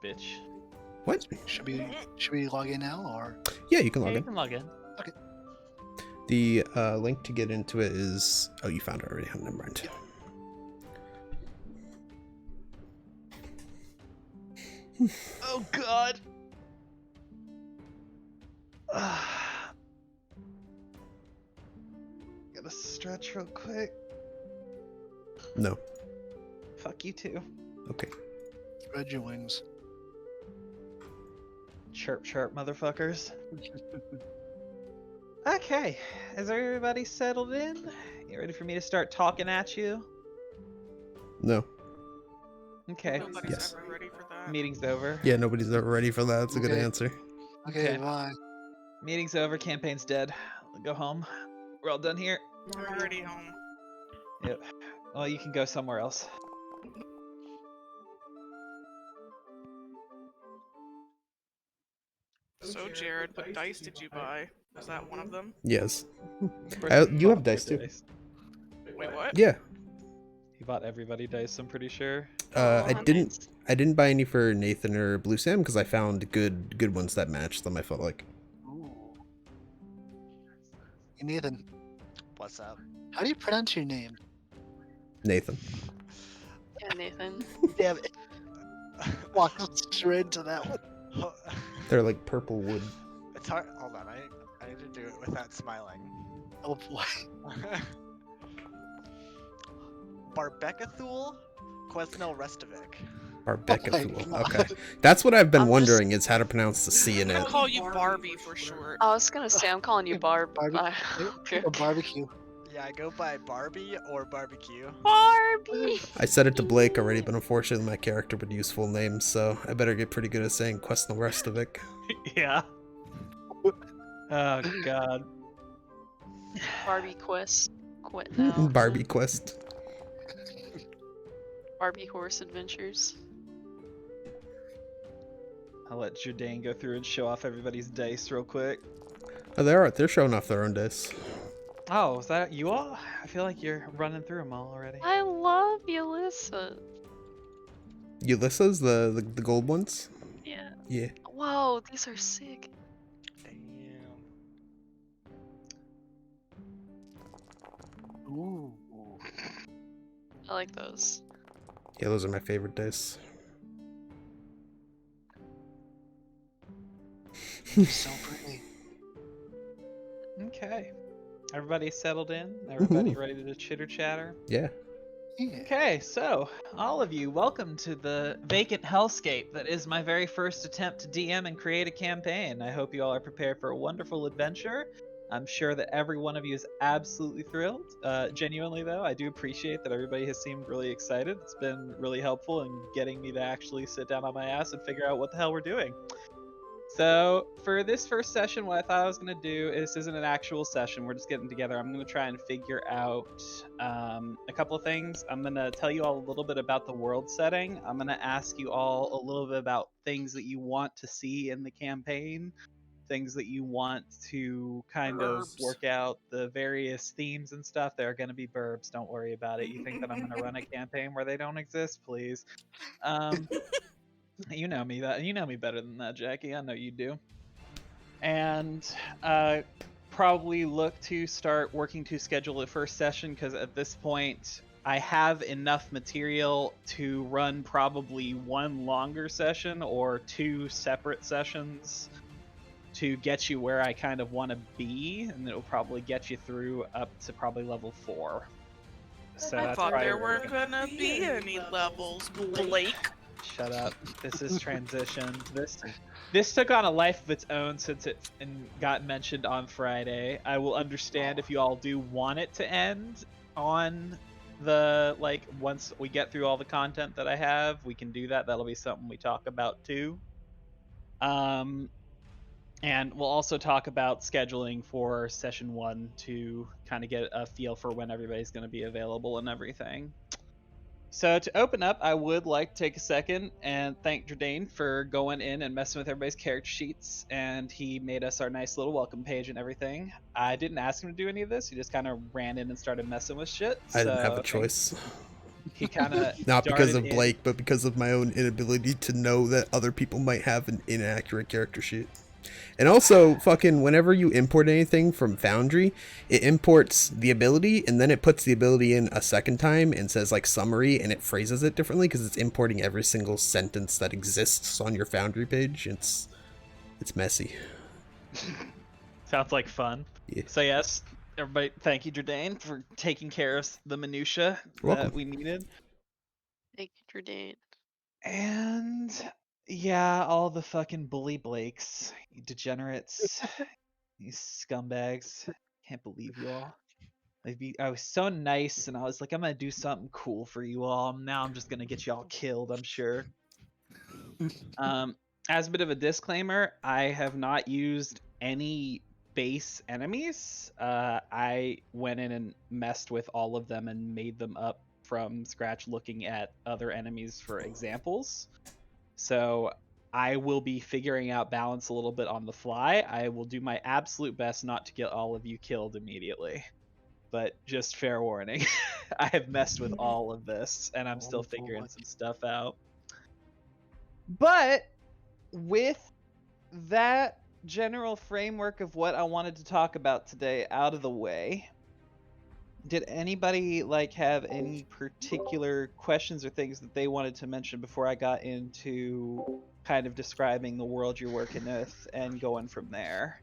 bitch. What? Should we log in now or? Yeah, you can log Yeah, you in. can log in. Okay. The link to get into it is... Oh, you found it already. Never mind. Oh God. Gotta stretch real quick. No. Fuck you too. Okay. Spread your wings. Chirp, chirp, motherfuckers. Okay, is everybody settled in? You ready for me to start talking at you? No. Okay. Nobody's Yes. ever ready for that. Meeting's over. Yeah, nobody's ever ready for that. That's a good Okay. answer. Okay, Okay. bye. Meeting's over. Campaign's dead. Go home. We're all done here. I'm already home. Yep. Well, you can go somewhere else. So, Jared, what dice did you buy? Was that one of them? Yes. Of course You he have bought dice more too. Wait, what? Yeah. He bought everybody dice, I'm pretty sure. I didn't buy any for Nathan or Blue Sam because I found good ones that matched them. I felt like. Ooh. Hey, Nathan, What's up? how do you pronounce your name? Nathan. Yeah, Nathan. Damn it. Walk straight into that one. They're like purple wood. It's hard. Hold on, I need to do it without smiling. Oh boy. Barbekathul Quesnel Restovic. Barbekathul. Oh my God. Okay. That's what I've been I'm just- wondering is how to pronounce the C in I'll it. call you Barbie for short. I was gonna say I'm calling you Barb. Okay, a barbecue. Yeah, I go by Barbie or Barbecue. Barbie. I said it to Blake already, but unfortunately my character would use full names, so I better get pretty good at saying Quesnel Restovic. Yeah. Oh God. Barbie Quest. Quit now. Barbie Quest. Barbie Horse Adventures. I'll let Jardane go through and show off everybody's dice real quick. Oh, they're showing off their own dice. Oh, is that you all? I feel like you're running through them all already. I love Ulysses. Ulysses, the gold ones? Yeah. Yeah. Whoa, these are sick. Damn. Ooh. I like those. Yeah, those are my favorite dice. So pretty. Okay. Everybody settled in? Everybody ready to chitter chatter? Yeah. Yeah. Okay, so all of you, welcome to the vacant hellscape that is my very first attempt to DM and create a campaign. I hope you all are prepared for a wonderful adventure. I'm sure that every one of you is absolutely thrilled. Genuinely, though, I do appreciate that everybody has seemed really excited. It's been really helpful in getting me to actually sit down on my ass and figure out what the hell we're doing. So for this first session, what I thought I was going to do is, this isn't an actual session. We're just getting together. I'm going to try and figure out a couple of things. I'm going to tell you all a little bit about the world setting. I'm going to ask you all a little bit about things that you want to see in the campaign, things that you want to kind of work out, the various themes and stuff. There are going to be burbs. Don't worry about it. You think that I'm going to run a campaign where they don't exist? Please. You know me better than that, Jackie. I know you do. And probably look to start working to schedule a first session, because at this point I have enough material to run probably one longer session or two separate sessions to get you where I kind of want to be, and it'll probably get you through up to probably level 4. So I that's thought probably there where we're weren't gonna be any levels, Blake. Shut up. This is transitioned. This took on a life of its own since it got mentioned on Friday. I will understand if you all do want it to end on the, like, once we get through all the content that I have, we can do that. That'll be something we talk about too. And we'll also talk about scheduling for session 1 to kind of get a feel for when everybody's going to be available and everything. So to open up, I would like to take a second and thank Jardane for going in and messing with everybody's character sheets, and he made us our nice little welcome page and everything. I didn't ask him to do any of this. He just kind of ran in and started messing with shit. I didn't have a so choice. He kind of Not because of in. Blake, but because of my own inability to know that other people might have an inaccurate character sheet. And also, fucking, whenever you import anything from Foundry, it imports the ability, and then it puts the ability in a second time and says, like, summary, and it phrases it differently because it's importing every single sentence that exists on your Foundry page. It's messy. Sounds like fun. Yeah. So yes, everybody, thank you, Jordane, for taking care of the minutia You're that welcome. we needed. Thank you, Jordane. And yeah, all the fucking bully Blakes, you degenerates, you scumbags. Can't believe you all. I was so nice, and I was like, I'm gonna do something cool for you all. Now I'm just gonna get you all killed, I'm sure. As a bit of a disclaimer, I have not used any base enemies. I went in and messed with all of them and made them up from scratch, looking at other enemies for examples. So I will be figuring out balance a little bit on the fly. I will do my absolute best not to get all of you killed immediately. But just fair warning, I have messed with all of this, and I'm still figuring some stuff out. But with that general framework of what I wanted to talk about today out of the way, did anybody have any particular questions or things that they wanted to mention before I got into kind of describing the world you're working with and going from there?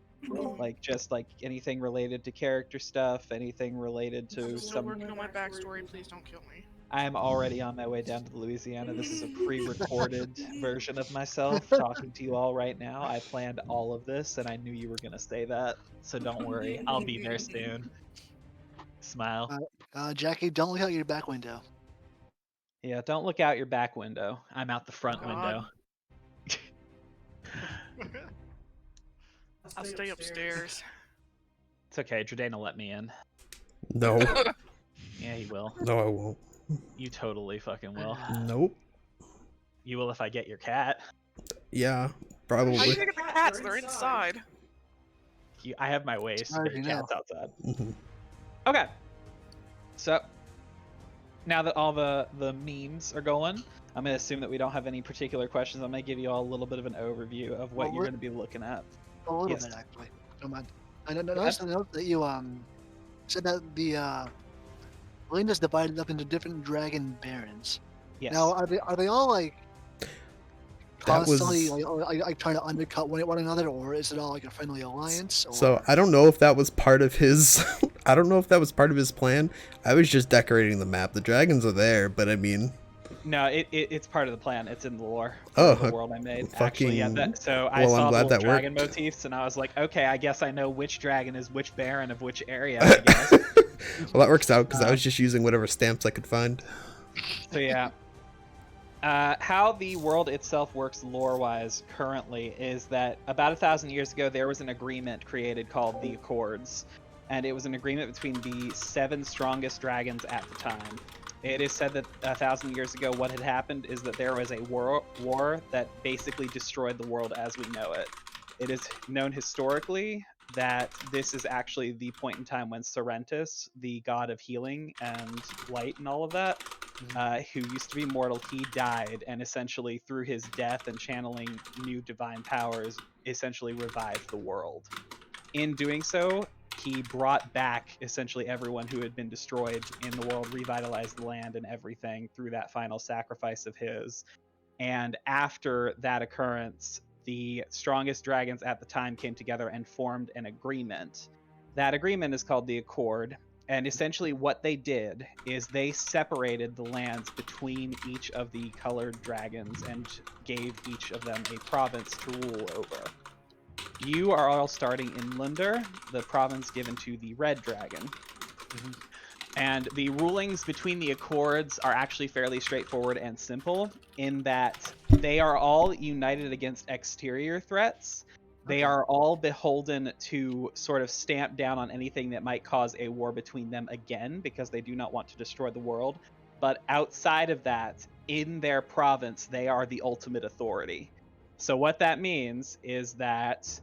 Just anything related to character stuff, anything related to I'm still working on my backstory. Please don't kill me. I'm already on my way down to Louisiana. This is a pre-recorded version of myself talking to you all right now. I planned all of this, and I knew you were going to say that, so don't worry. I'll be there soon. Smile. Jackie, don't look out your back window. Yeah, don't look out your back window. I'm out the front window. I'll stay upstairs. It's okay. Jordane will let me in. No. Yeah, he will. No, I won't. You totally fucking will. Nope. You will if I get your cat. Yeah, How probably. are you gonna get the cats? They're inside. I have my ways to get your cats outside. Mhm. Okay. So now that all the memes are going, I'm gonna assume that we don't have any particular questions. I'm gonna give you all a little bit of an overview of what you're gonna be looking at. A little Yes. bit, actually. Don't mind. I noticed that you said that the land is divided up into different dragon barons. Yes. Now, are they all That constantly was trying to undercut one another, or is it all like a friendly alliance? Or... so. I don't know if that was part of his. I don't know if that was part of his plan. I was just decorating the map. The dragons are there, but I mean. No, it's part of the plan. It's in the lore. Oh, The world I made. fucking- Actually, yeah. So I well, I'm saw glad the that dragon worked. motifs, and I was like, okay, I guess I know which dragon is which baron of which area. I guess. Well, that works out because I was just using whatever stamps I could find. So yeah. How the world itself works lore-wise currently is that about 1,000 years ago there was an agreement created called the Accords, and it was an agreement between the 7 strongest dragons at the time. It is said that 1,000 years ago what had happened is that there was a war that basically destroyed the world as we know it. It is known historically that this is actually the point in time when Sorrentus, the god of healing and light and all of that, who used to be mortal, he died, and essentially through his death and channeling new divine powers, essentially revived the world. In doing so, he brought back essentially everyone who had been destroyed in the world, revitalized the land and everything through that final sacrifice of his. And after that occurrence, the strongest dragons at the time came together and formed an agreement. That agreement is called the Accord. And essentially what they did is they separated the lands between each of the colored dragons and gave each of them a province to rule over. You are all starting in Lunder, the province given to the red dragon. And the rulings between the Accords are actually fairly straightforward and simple in that they are all united against exterior threats. They are all beholden to sort of stamp down on anything that might cause a war between them again, because they do not want to destroy the world. But outside of that, in their province, they are the ultimate authority. So what that means is that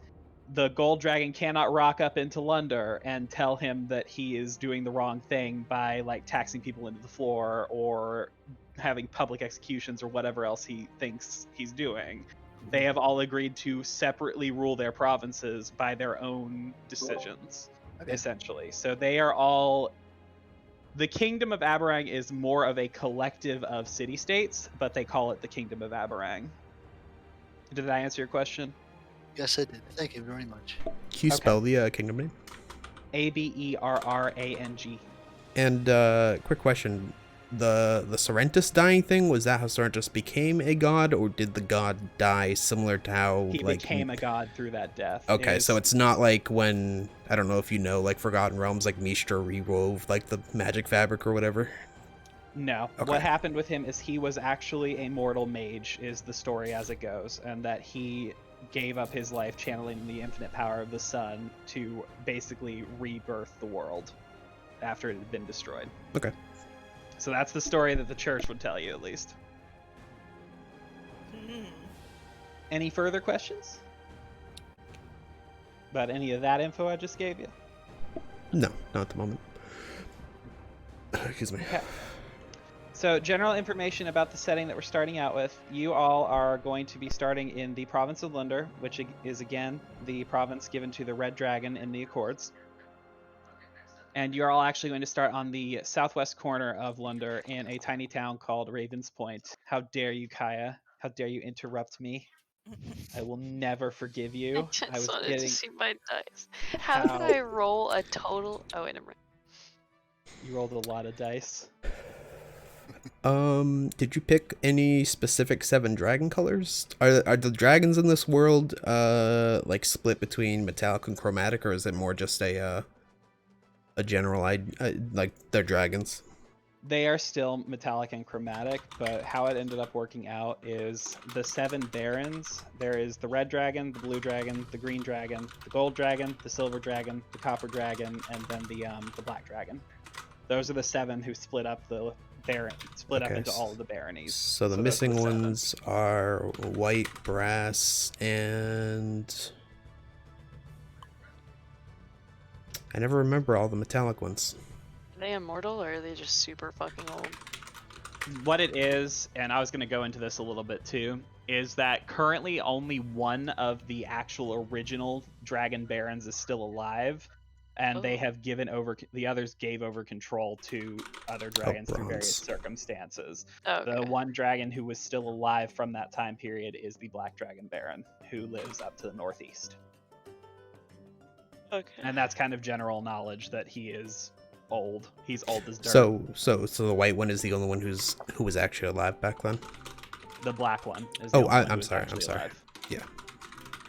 the gold dragon cannot rock up into Lunder and tell him that he is doing the wrong thing by like taxing people into the floor or having public executions or whatever else he thinks he's doing. They have all agreed to separately rule their provinces by their own decisions, essentially. So they are all. The Kingdom of Aberrang is more of a collective of city-states, but they call it the Kingdom of Aberrang. Did I answer your question? Yes, I did. Thank you very much. Can you spell the kingdom name? Aberrang. And quick question: the Sorrentus dying thing, was that how Sorrentus became a god, or did the god die similar to how He like became a god through that death. Okay, so it's not like when, I don't know if you know, like Forgotten Realms, like Mishra rewove like the magic fabric or whatever. No. Okay. What happened with him is he was actually a mortal mage, is the story as it goes, and that he gave up his life channeling the infinite power of the sun to basically rebirth the world after it had been destroyed. Okay. So that's the story that the church would tell you, at least. Any further questions about any of that info I just gave you? No, not at the moment. Excuse me. Okay. So general information about the setting that we're starting out with. You all are going to be starting in the province of Lunder, which is again the province given to the Red Dragon in the Accords. And you're all actually going to start on the southwest corner of Lunder in a tiny town called Ravens Point. How dare you, Kaya? How dare you interrupt me? I will never forgive you. I just wanted to see my dice. How How- did I roll a total? Oh, wait a minute. You rolled a lot of dice. Did you pick any specific 7 dragon colors? Are the dragons in this world like split between metallic and chromatic, or is it more just a general like they're dragons? They are still metallic and chromatic, but how it ended up working out is the 7 barons. There is the red dragon, the blue dragon, the green dragon, the gold dragon, the silver dragon, the copper dragon, and then the black dragon. Those are the 7 who split up the up into all of the baronies. So the those are missing 7. ones are white, brass, and I never remember all the metallic ones. Are they immortal or are they just super fucking old? What it is, and I was going to go into this a little bit too, is that currently only one of the actual original dragon barons is still alive, and they have given over, the others gave over control to other dragons through various circumstances. Okay. The one dragon who was still alive from that time period is the black dragon baron, who lives up to the northeast. Okay. And that's kind of general knowledge that he is old. He's old as dirt. So the white one is the only one who was actually alive back then. The black one is the only one who I'm is sorry. actually alive. Yeah.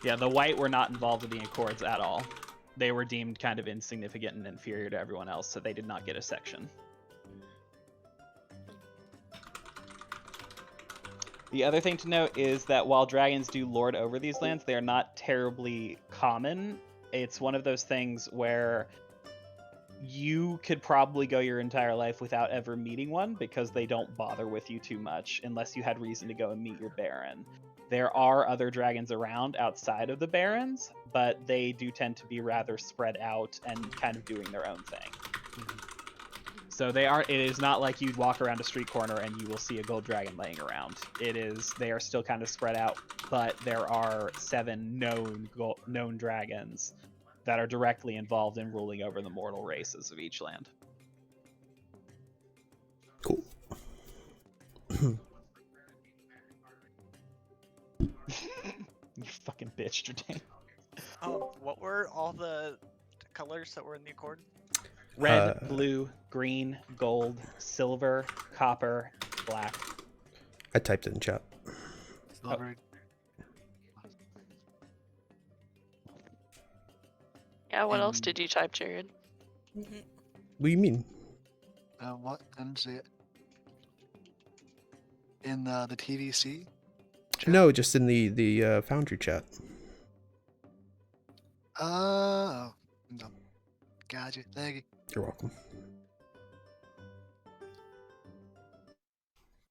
Yeah, the white were not involved with the Accords at all. They were deemed kind of insignificant and inferior to everyone else, so they did not get a section. The other thing to note is that while dragons do lord over these lands, they are not terribly common. It's one of those things where you could probably go your entire life without ever meeting one because they don't bother with you too much unless you had reason to go and meet your baron. There are other dragons around outside of the barons, but they do tend to be rather spread out and kind of doing their own thing. So it is not like you'd walk around a street corner and you will see a gold dragon laying around. They are still kind of spread out, but there are 7 known dragons that are directly involved in ruling over the mortal races of each land. Cool. You fucking bitch, Jordan. What were all the colors that were in the Accord? Red, blue, green, gold, silver, copper, black. I typed it in chat. Silver. Yeah, what else did you type, Jared? What do you mean? What? I didn't see it. In the TVC? Chat? No, just in the Foundry chat. Oh. No. Gotcha. Thank you. You're welcome.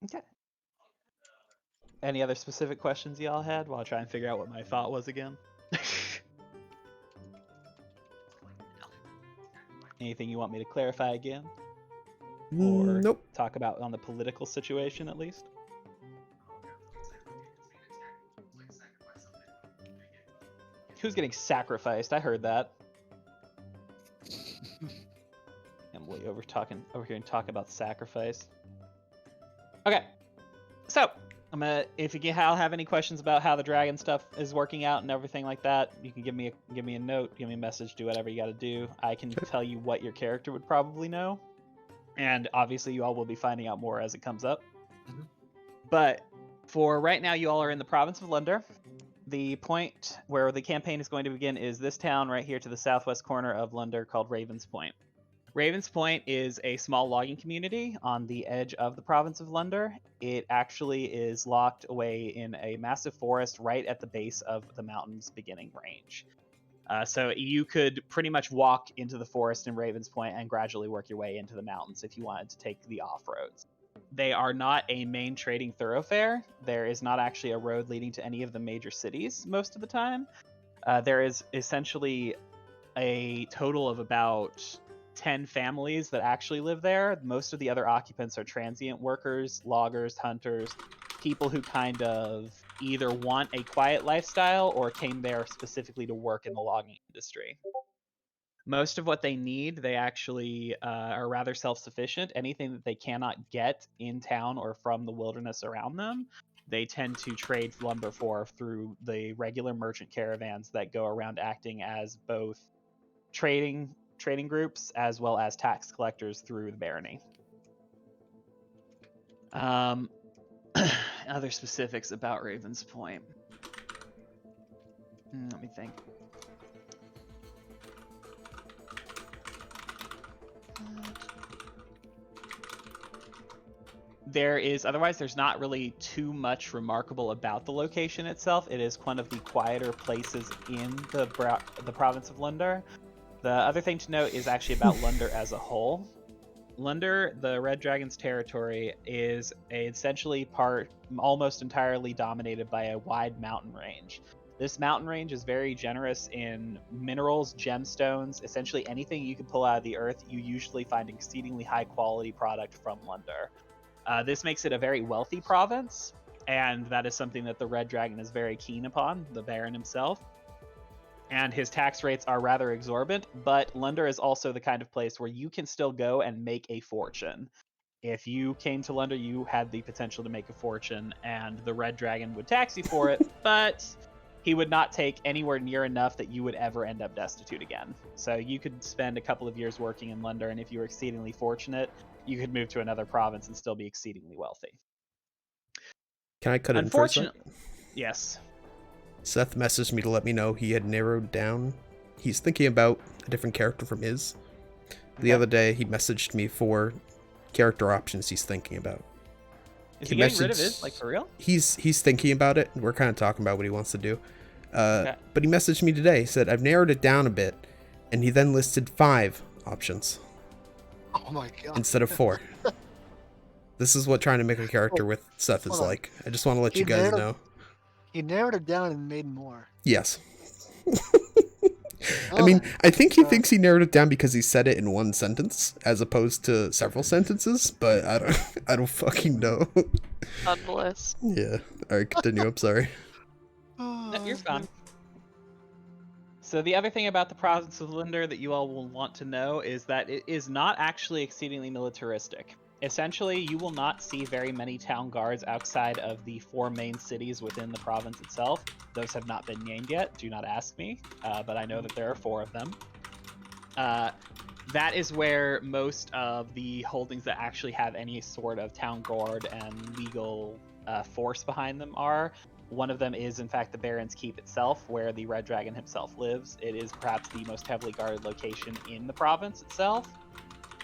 Okay. Any other specific questions y'all had while I try and figure out what my thought was again? Anything you want me to clarify again? Nope. Talk about on the political situation at least? Who's getting sacrificed? I heard that. I'm way over here and talk about sacrifice. Okay, so if you all have any questions about how the dragon stuff is working out and everything like that, you can give me a note, give me a message, do whatever you got to do. I can tell you what your character would probably know, and obviously you all will be finding out more as it comes up. Mm-hmm. But for right now, you all are in the province of Lunder. The point where the campaign is going to begin is this town right here to the southwest corner of Lunder called Ravens Point. Ravens Point is a small logging community on the edge of the province of Lunder. It actually is locked away in a massive forest right at the base of the mountain's beginning range. So you could pretty much walk into the forest in Ravens Point and gradually work your way into the mountains if you wanted to take the off-roads. They are not a main trading thoroughfare. There is not actually a road leading to any of the major cities most of the time. There is essentially a total of about 10 families that actually live there. Most of the other occupants are transient workers, loggers, hunters, people who kind of either want a quiet lifestyle or came there specifically to work in the logging industry. Most of what they need, they actually are rather self-sufficient. Anything that they cannot get in town or from the wilderness around them, they tend to trade lumber for through the regular merchant caravans that go around acting as both trading groups as well as tax collectors through the barony. Other specifics about Ravens Point. Let me think. There's not really too much remarkable about the location itself. It is one of the quieter places in the province of Lunder. The other thing to note is actually about Lunder as a whole. Lunder, the Red Dragon's territory, is essentially almost entirely dominated by a wide mountain range. This mountain range is very generous in minerals, gemstones, essentially anything you can pull out of the earth. You usually find exceedingly high quality product from Lunder. This makes it a very wealthy province, and that is something that the Red Dragon is very keen upon, the Baron himself. And his tax rates are rather exorbitant, but Lunder is also the kind of place where you can still go and make a fortune. If you came to Lunder, you had the potential to make a fortune, and the Red Dragon would tax you for it, but he would not take anywhere near enough that you would ever end up destitute again. So you could spend a couple of years working in Lunder, and if you were exceedingly fortunate, you could move to another province and still be exceedingly wealthy. Can I cut in for a second? Yes. Seth messaged me to let me know he had narrowed down. He's thinking about a different character from his. The other day, he messaged me for character options he's thinking about. Is he getting rid of his, like, for real? He's thinking about it. We're kind of talking about what he wants to do. But he messaged me today. He said, I've narrowed it down a bit. And he then listed 5 options. Oh my god. Instead of 4. This is what trying to make a character with Seth is like. I just want to let you guys know. He narrowed it down and made more. Yes. I mean, I think he thinks he narrowed it down because he said it in one sentence as opposed to several sentences, but I don't fucking know. God bless. Yeah. Alright, continue, I'm sorry. No, you're fine. So the other thing about the province of Lunder that you all will want to know is that it is not actually exceedingly militaristic. Essentially, you will not see very many town guards outside of the 4 main cities within the province itself. Those have not been named yet, do not ask me, but I know that there are 4 of them. That is where most of the holdings that actually have any sort of town guard and legal force behind them are. One of them is, in fact, the Baron's Keep itself, where the Red Dragon himself lives. It is perhaps the most heavily guarded location in the province itself.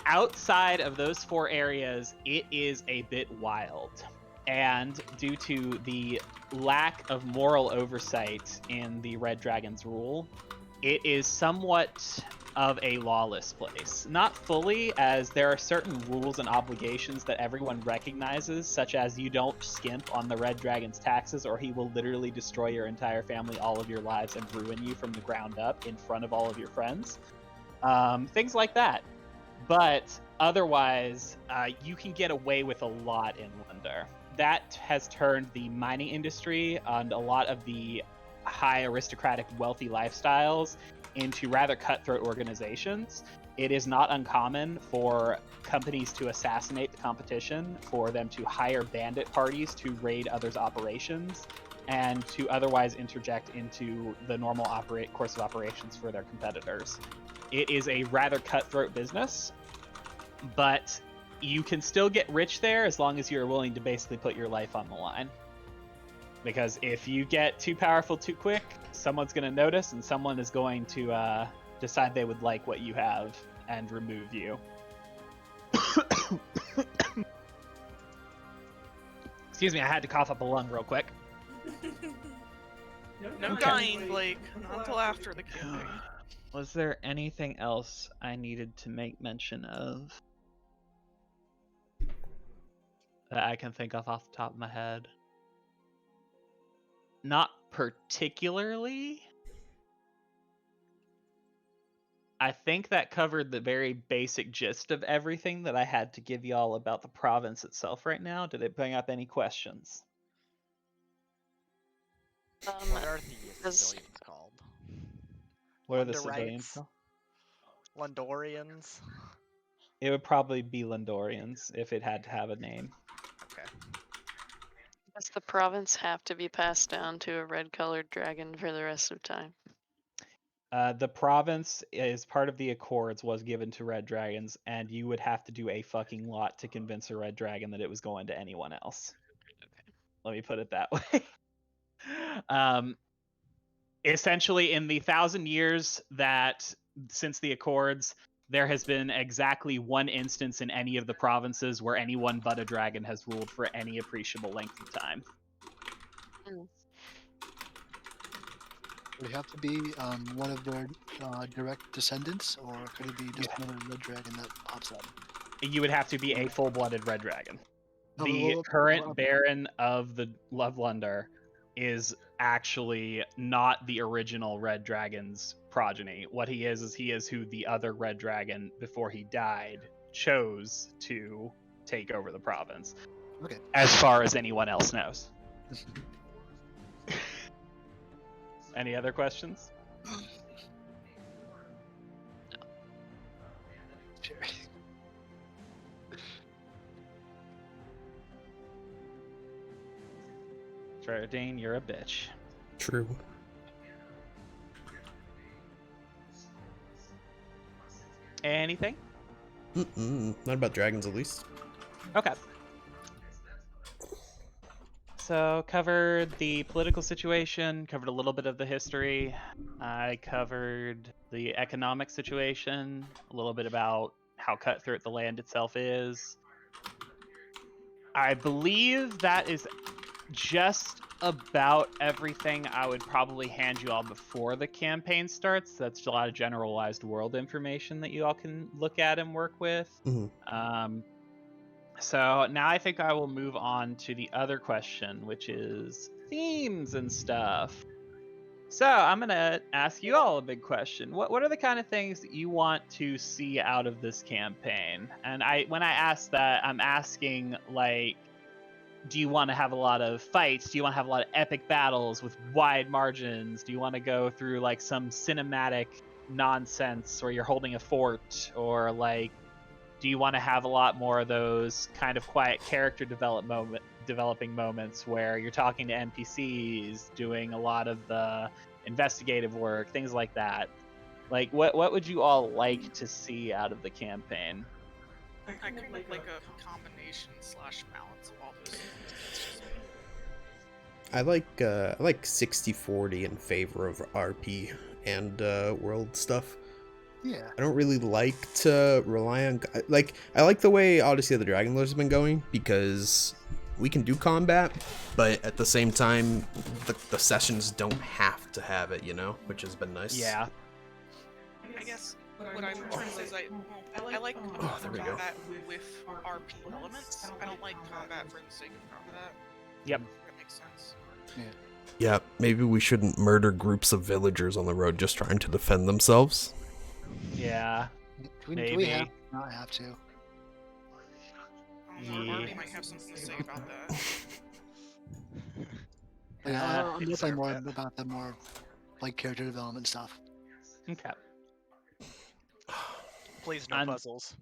Outside of those 4 areas, it is a bit wild. And due to the lack of moral oversight in the Red Dragon's rule, it is somewhat of a lawless place. Not fully, as there are certain rules and obligations that everyone recognizes, such as you don't skimp on the Red Dragon's taxes or he will literally destroy your entire family, all of your lives, and ruin you from the ground up in front of all of your friends. things like that. But otherwise, you can get away with a lot in Lundar. That has turned the mining industry and a lot of the high aristocratic wealthy lifestyles into rather cutthroat organizations. It is not uncommon for companies to assassinate the competition, for them to hire bandit parties to raid others' operations, and to otherwise interject into the normal course of operations for their competitors. It is a rather cutthroat business, but you can still get rich there as long as you're willing to basically put your life on the line. Because if you get too powerful too quick, someone's going to notice, and someone is going to decide they would like what you have and remove you. Excuse me, I had to cough up a lung real quick. No dying, Blake. Not until after the campaign. Was there anything else I needed to make mention of that I can think of off the top of my head? Not particularly. I think that covered the very basic gist of everything that I had to give y'all about the province itself right now. Did it bring up any questions? What are the civilians called? What are the civilians called? Lundorians? It would probably be Lundorians if it had to have a name. Okay. Does the province have to be passed down to a red-colored dragon for the rest of time? The province, as part of the Accords, was given to red dragons, and you would have to do a fucking lot to convince a red dragon that it was going to anyone else. Okay. Let me put it that way. Essentially, in the 1,000 years that since the Accords, there has been exactly one instance in any of the provinces where anyone but a dragon has ruled for any appreciable length of time. Would it have to be one of their direct descendants, or could it be just another red dragon that pops up? You would have to be a full-blooded red dragon. No, The well, current Baron of the Lovelundar is actually not the original Red Dragon's progeny. What he is he is who the other Red Dragon, before he died, chose to take over the province. Okay. As far as anyone else knows. Any other questions? Sure. Dane, you're a bitch. True. Anything? Not about dragons, at least. Okay. So, covered the political situation, covered a little bit of the history. I covered the economic situation, a little bit about how cutthroat the land itself is. I believe that is just about everything I would probably hand you all before the campaign starts. That's a lot of generalized world information that you all can look at and work with. So now I think I will move on to the other question, which is themes and stuff. So I'm going to ask you all a big question. What are the kind of things that you want to see out of this campaign? And when I ask that, I'm asking, like, do you want to have a lot of fights? Do you want to have a lot of epic battles with wide margins? Do you want to go through like some cinematic nonsense where you're holding a fort? Or like, do you want to have a lot more of those kind of quiet character developing moments where you're talking to NPCs, doing a lot of the investigative work, things like that? Like, what would you all like to see out of the campaign? I could make like a combination / balance of all those things. I like 60-40 in favor of RP and world stuff. Yeah. I don't really like to rely on, like, I like the way Odyssey of the Dragon Lord has been going, because we can do combat, but at the same time, the sessions don't have to have it, you know, which has been nice. Yeah. I guess what I'm trying to say is I like combat with RP elements. I don't like combat for the sake of combat. Yep. That makes sense. Yeah, maybe we shouldn't murder groups of villagers on the road just trying to defend themselves. Yeah. Do we Maybe. have to not have to? Artie might have something to say about that. I'm it's definitely more fair bet. about the more like character development stuff. Okay. Please no Un- puzzles.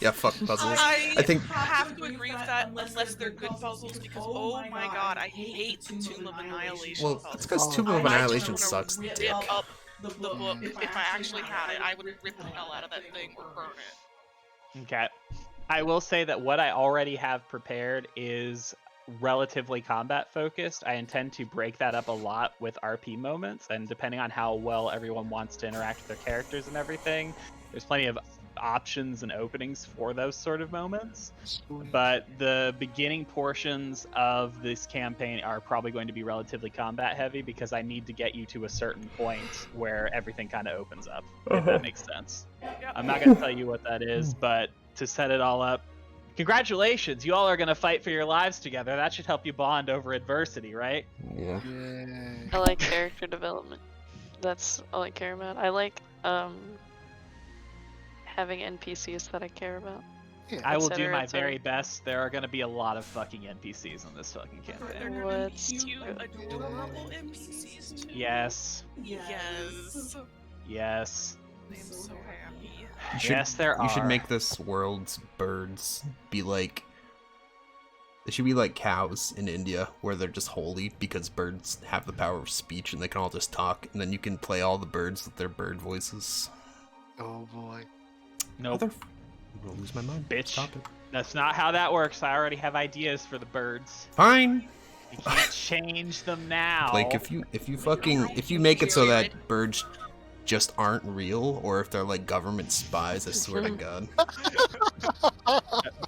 Yeah, fuck puzzles. I I think have to agree with that unless they're good puzzles because oh my god, I hate the Tomb of Annihilation well, puzzles. it's because Oh, Tomb of I just Annihilation want sucks to rip dick. up the book. If I actually had it, I would rip the hell out of that thing or burn it. Okay. I will say that what I already have prepared is relatively combat focused. I intend to break that up a lot with RP moments, and depending on how well everyone wants to interact with their characters and everything, there's plenty of options and openings for those sort of moments. Sweet. But the beginning portions of this campaign are probably going to be relatively combat heavy because I need to get you to a certain point where everything kind of opens up, if that makes sense. Yep. I'm not going to tell you what that is, but to set it all up, congratulations, you all are going to fight for your lives together. That should help you bond over adversity, right? Yeah. Yay. I like character development. That's all I care about. I like having NPCs that I care about. Yeah. I will do Etc., my etc. very best. There are going to be a lot of fucking NPCs in this fucking They're campaign. gonna What's be cute, good? adorable NPCs too. Yes. Yes. Yes. I'm so happy. You should, Yes, there You should are. make this world's birds be like. They should be like cows in India, where they're just holy because birds have the power of speech and they can all just talk, and then you can play all the birds with their bird voices. Oh boy. Nope. I'm gonna lose my mind. Bitch. Stop it. That's not how that works. I already have ideas for the birds. Fine. You can't change them now. Like if you make it so that birds just aren't real, or if they're like government spies, I swear to God.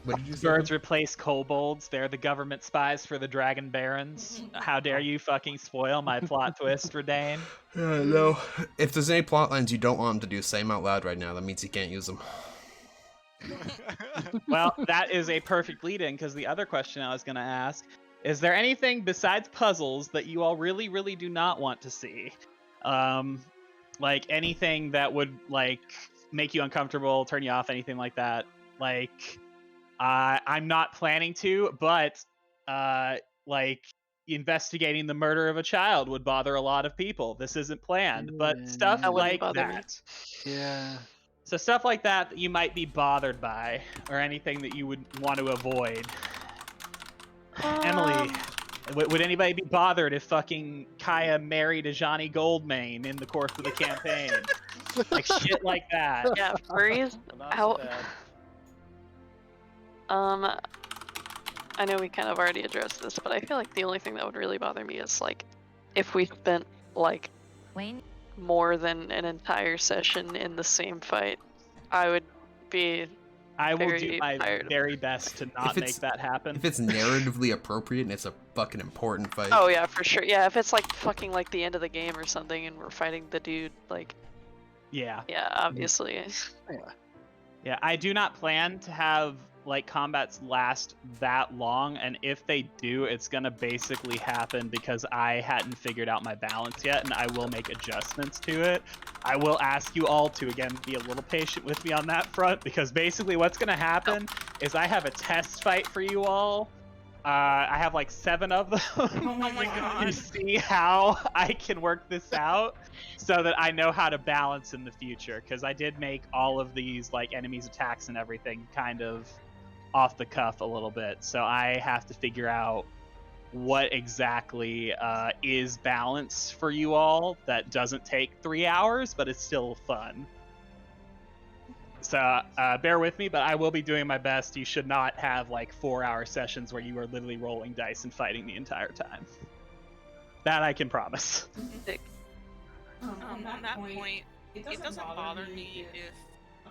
What did you say? Birds replace kobolds. They're the government spies for the Dragon Barons. How dare you fucking spoil my plot twist, Redane? No. If there's any plot lines you don't want them to do, say them out loud right now. That means you can't use them. Well, that is a perfect lead-in, because the other question I was going to ask, is there anything besides puzzles that you all really, really do not want to see? Like anything that would like make you uncomfortable, turn you off, anything like that. Like, I'm not planning to, but like investigating the murder of a child would bother a lot of people. This isn't planned, but stuff That wouldn't like bother me. that. Yeah. So stuff like that you might be bothered by, or anything that you would want to avoid. Emily, would anybody be bothered if fucking Kaya married a Johnny Goldmane in the course of the campaign? Like shit like that. Yeah, furries out. I know we kind of already addressed this, but I feel like the only thing that would really bother me is like if we spent like more than an entire session in the same fight. I would be I will do very my tired. very best to not If it's- make that happen. If it's narratively appropriate and it's a fucking important fight. Oh yeah, for sure. Yeah, if it's like fucking like the end of the game or something and we're fighting the dude, like Yeah. yeah, obviously. Yeah. Yeah, I do not plan to have like combats last that long, and if they do, it's gonna basically happen because I hadn't figured out my balance yet, and I will make adjustments to it. I will ask you all to again be a little patient with me on that front, because basically what's gonna happen is I have a test fight for you all. I have like 7 of them. Oh my god. To see how I can work this out so that I know how to balance in the future, because I did make all of these like enemies attacks and everything kind of off the cuff a little bit, so I have to figure out what exactly is balance for you all that doesn't take 3 hours but it's still fun. So bear with me, but I will be doing my best. You should not have like 4-hour sessions where you are literally rolling dice and fighting the entire time. That I can promise. On that point, it doesn't bother me if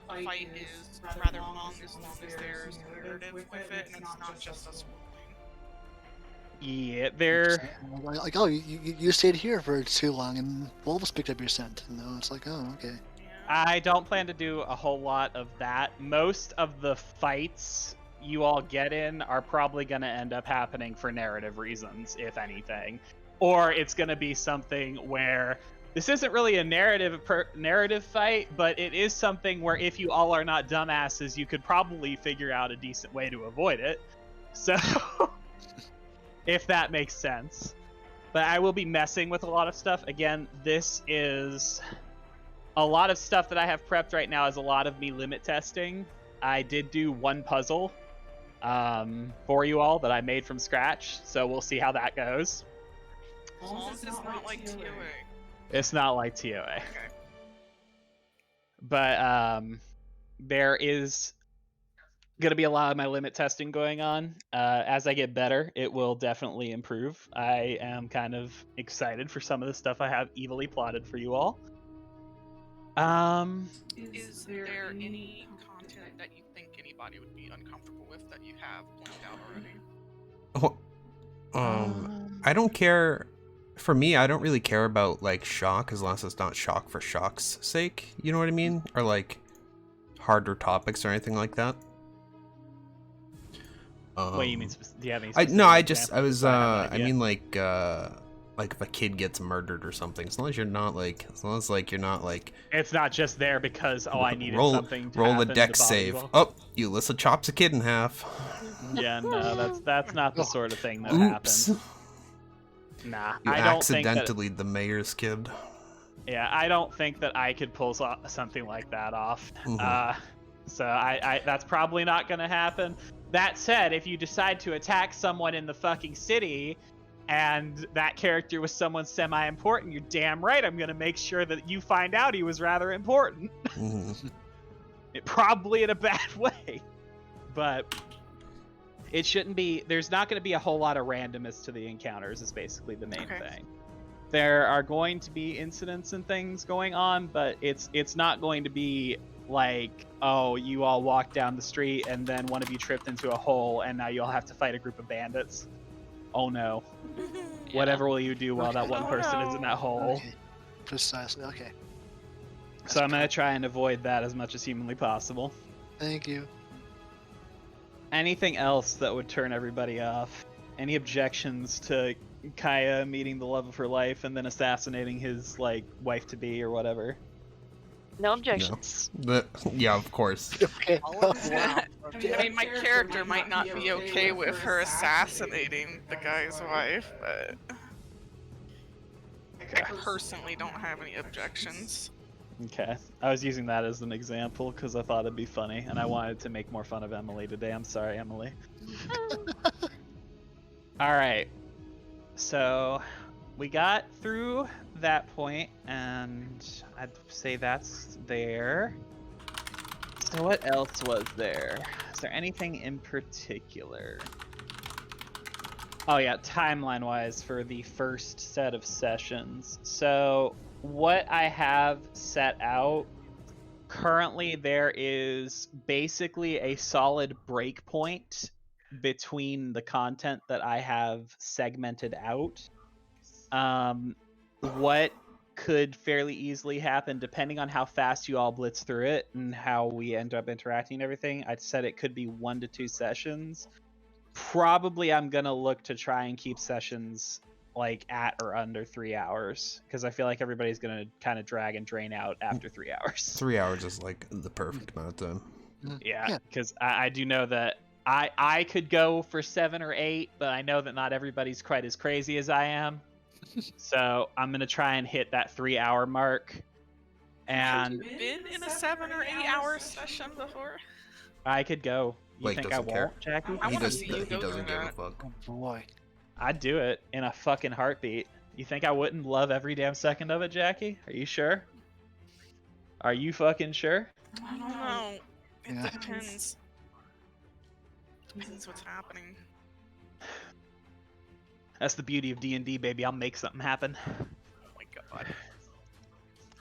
a fight is rather long as there's narrative with it and it's not just us rolling. Yeah, they're... Like, oh, you stayed here for too long and wolves picked up your scent. You know, it's like, oh, okay. I don't plan to do a whole lot of that. Most of the fights you all get in are probably going to end up happening for narrative reasons, if anything. Or it's going to be something where this isn't really a narrative fight, but it is something where if you all are not dumbasses, you could probably figure out a decent way to avoid it. So, if that makes sense. But I will be messing with a lot of stuff. Again, this is a lot of stuff that I have prepped right now is a lot of me limit testing. I did do one puzzle for you all that I made from scratch, so we'll see how that goes. As long as it's not like TOA. It's not like TOA. Okay. But there is going to be a lot of my limit testing going on. As I get better, it will definitely improve. I am kind of excited for some of the stuff I have evilly plotted for you all. Is there any content that you think anybody would be uncomfortable with that you have planned out already? I don't care. For me, I don't really care about like shock as long as it's not shock for shock's sake. You know what I mean? Or like harder topics or anything like that. What do you mean? Do you have any? I mean like if a kid gets murdered or something. As long as you're not like, It's not just there because I needed something to roll happen a to dex bother save. you all. Oh, Ulissa chops a kid in half. Yeah, no, that's not the sort of thing that Oops. happens. Nah, You I don't think that. accidentally the mayor's kid. Yeah, I don't think that I could pull something like that off. Mhm. So I that's probably not going to happen. That said, if you decide to attack someone in the fucking city and that character was someone semi-important, you're damn right I'm going to make sure that you find out he was rather important. Mhm. It probably in a bad way. But it shouldn't be, there's not going to be a whole lot of randomness to the encounters is basically the main thing. There are going to be incidents and things going on, but it's not going to be like, oh, you all walked down the street and then one of you tripped into a hole and now you'll have to fight a group of bandits. Oh no. Yeah. Whatever will you do while that one Oh, person is in no. that hole? Okay. Precisely. Okay. So I'm going to try and avoid that as much as humanly possible. Thank you. Anything else that would turn everybody off? Any objections to Kaya meeting the love of her life and then assassinating his like wife-to-be or whatever? No objections. Yeah, of course. Okay. All of I that. mean, my character might not be okay with her assassinating the guy's wife, but I personally don't have any objections. Okay. I was using that as an example because I thought it'd be funny and I wanted to make more fun of Emily today. I'm sorry, Emily. Alright. So we got through that point and I'd say that's there. So what else was there? Is there anything in particular? Oh yeah, timeline wise for the first set of sessions. So what I have set out currently, there is basically a solid breakpoint between the content that I have segmented out. What could fairly easily happen depending on how fast you all blitz through it and how we end up interacting and everything. I'd said it could be 1 to 2 sessions. Probably I'm gonna look to try and keep sessions like at or under 3 hours because I feel like everybody's gonna kind of drag and drain out after 3 hours. 3 hours is like the perfect amount of time. Yeah, because I do know that I could go for 7 or 8, but I know that not everybody's quite as crazy as I am. So I'm gonna try and hit that 3 hour mark. And Been in a 7 or 8 hour session before? I could go. You Blake think I doesn't care. won't, Jackie? I He wanna does. see you He go doesn't through give a that. fuck. Oh boy. I'd do it in a fucking heartbeat. You think I wouldn't love every damn second of it, Jackie? Are you sure? Are you fucking sure? I don't know. It Yeah. depends. Depends what's happening. That's the beauty of D&D, baby. I'll make something happen. Oh my god.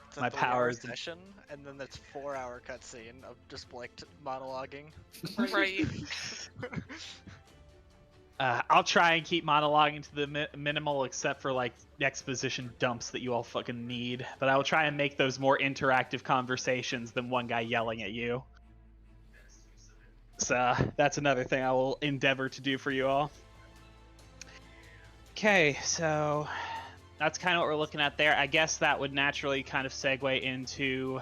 It's a My 3-hour powers- session, and then that's 4-hour cutscene of just Blake monologuing. Right. I'll try and keep monologuing to the minimal, except for like exposition dumps that you all fucking need. But I will try and make those more interactive conversations than one guy yelling at you. So that's another thing I will endeavor to do for you all. Okay, so that's kind of what we're looking at there. I guess that would naturally kind of segue into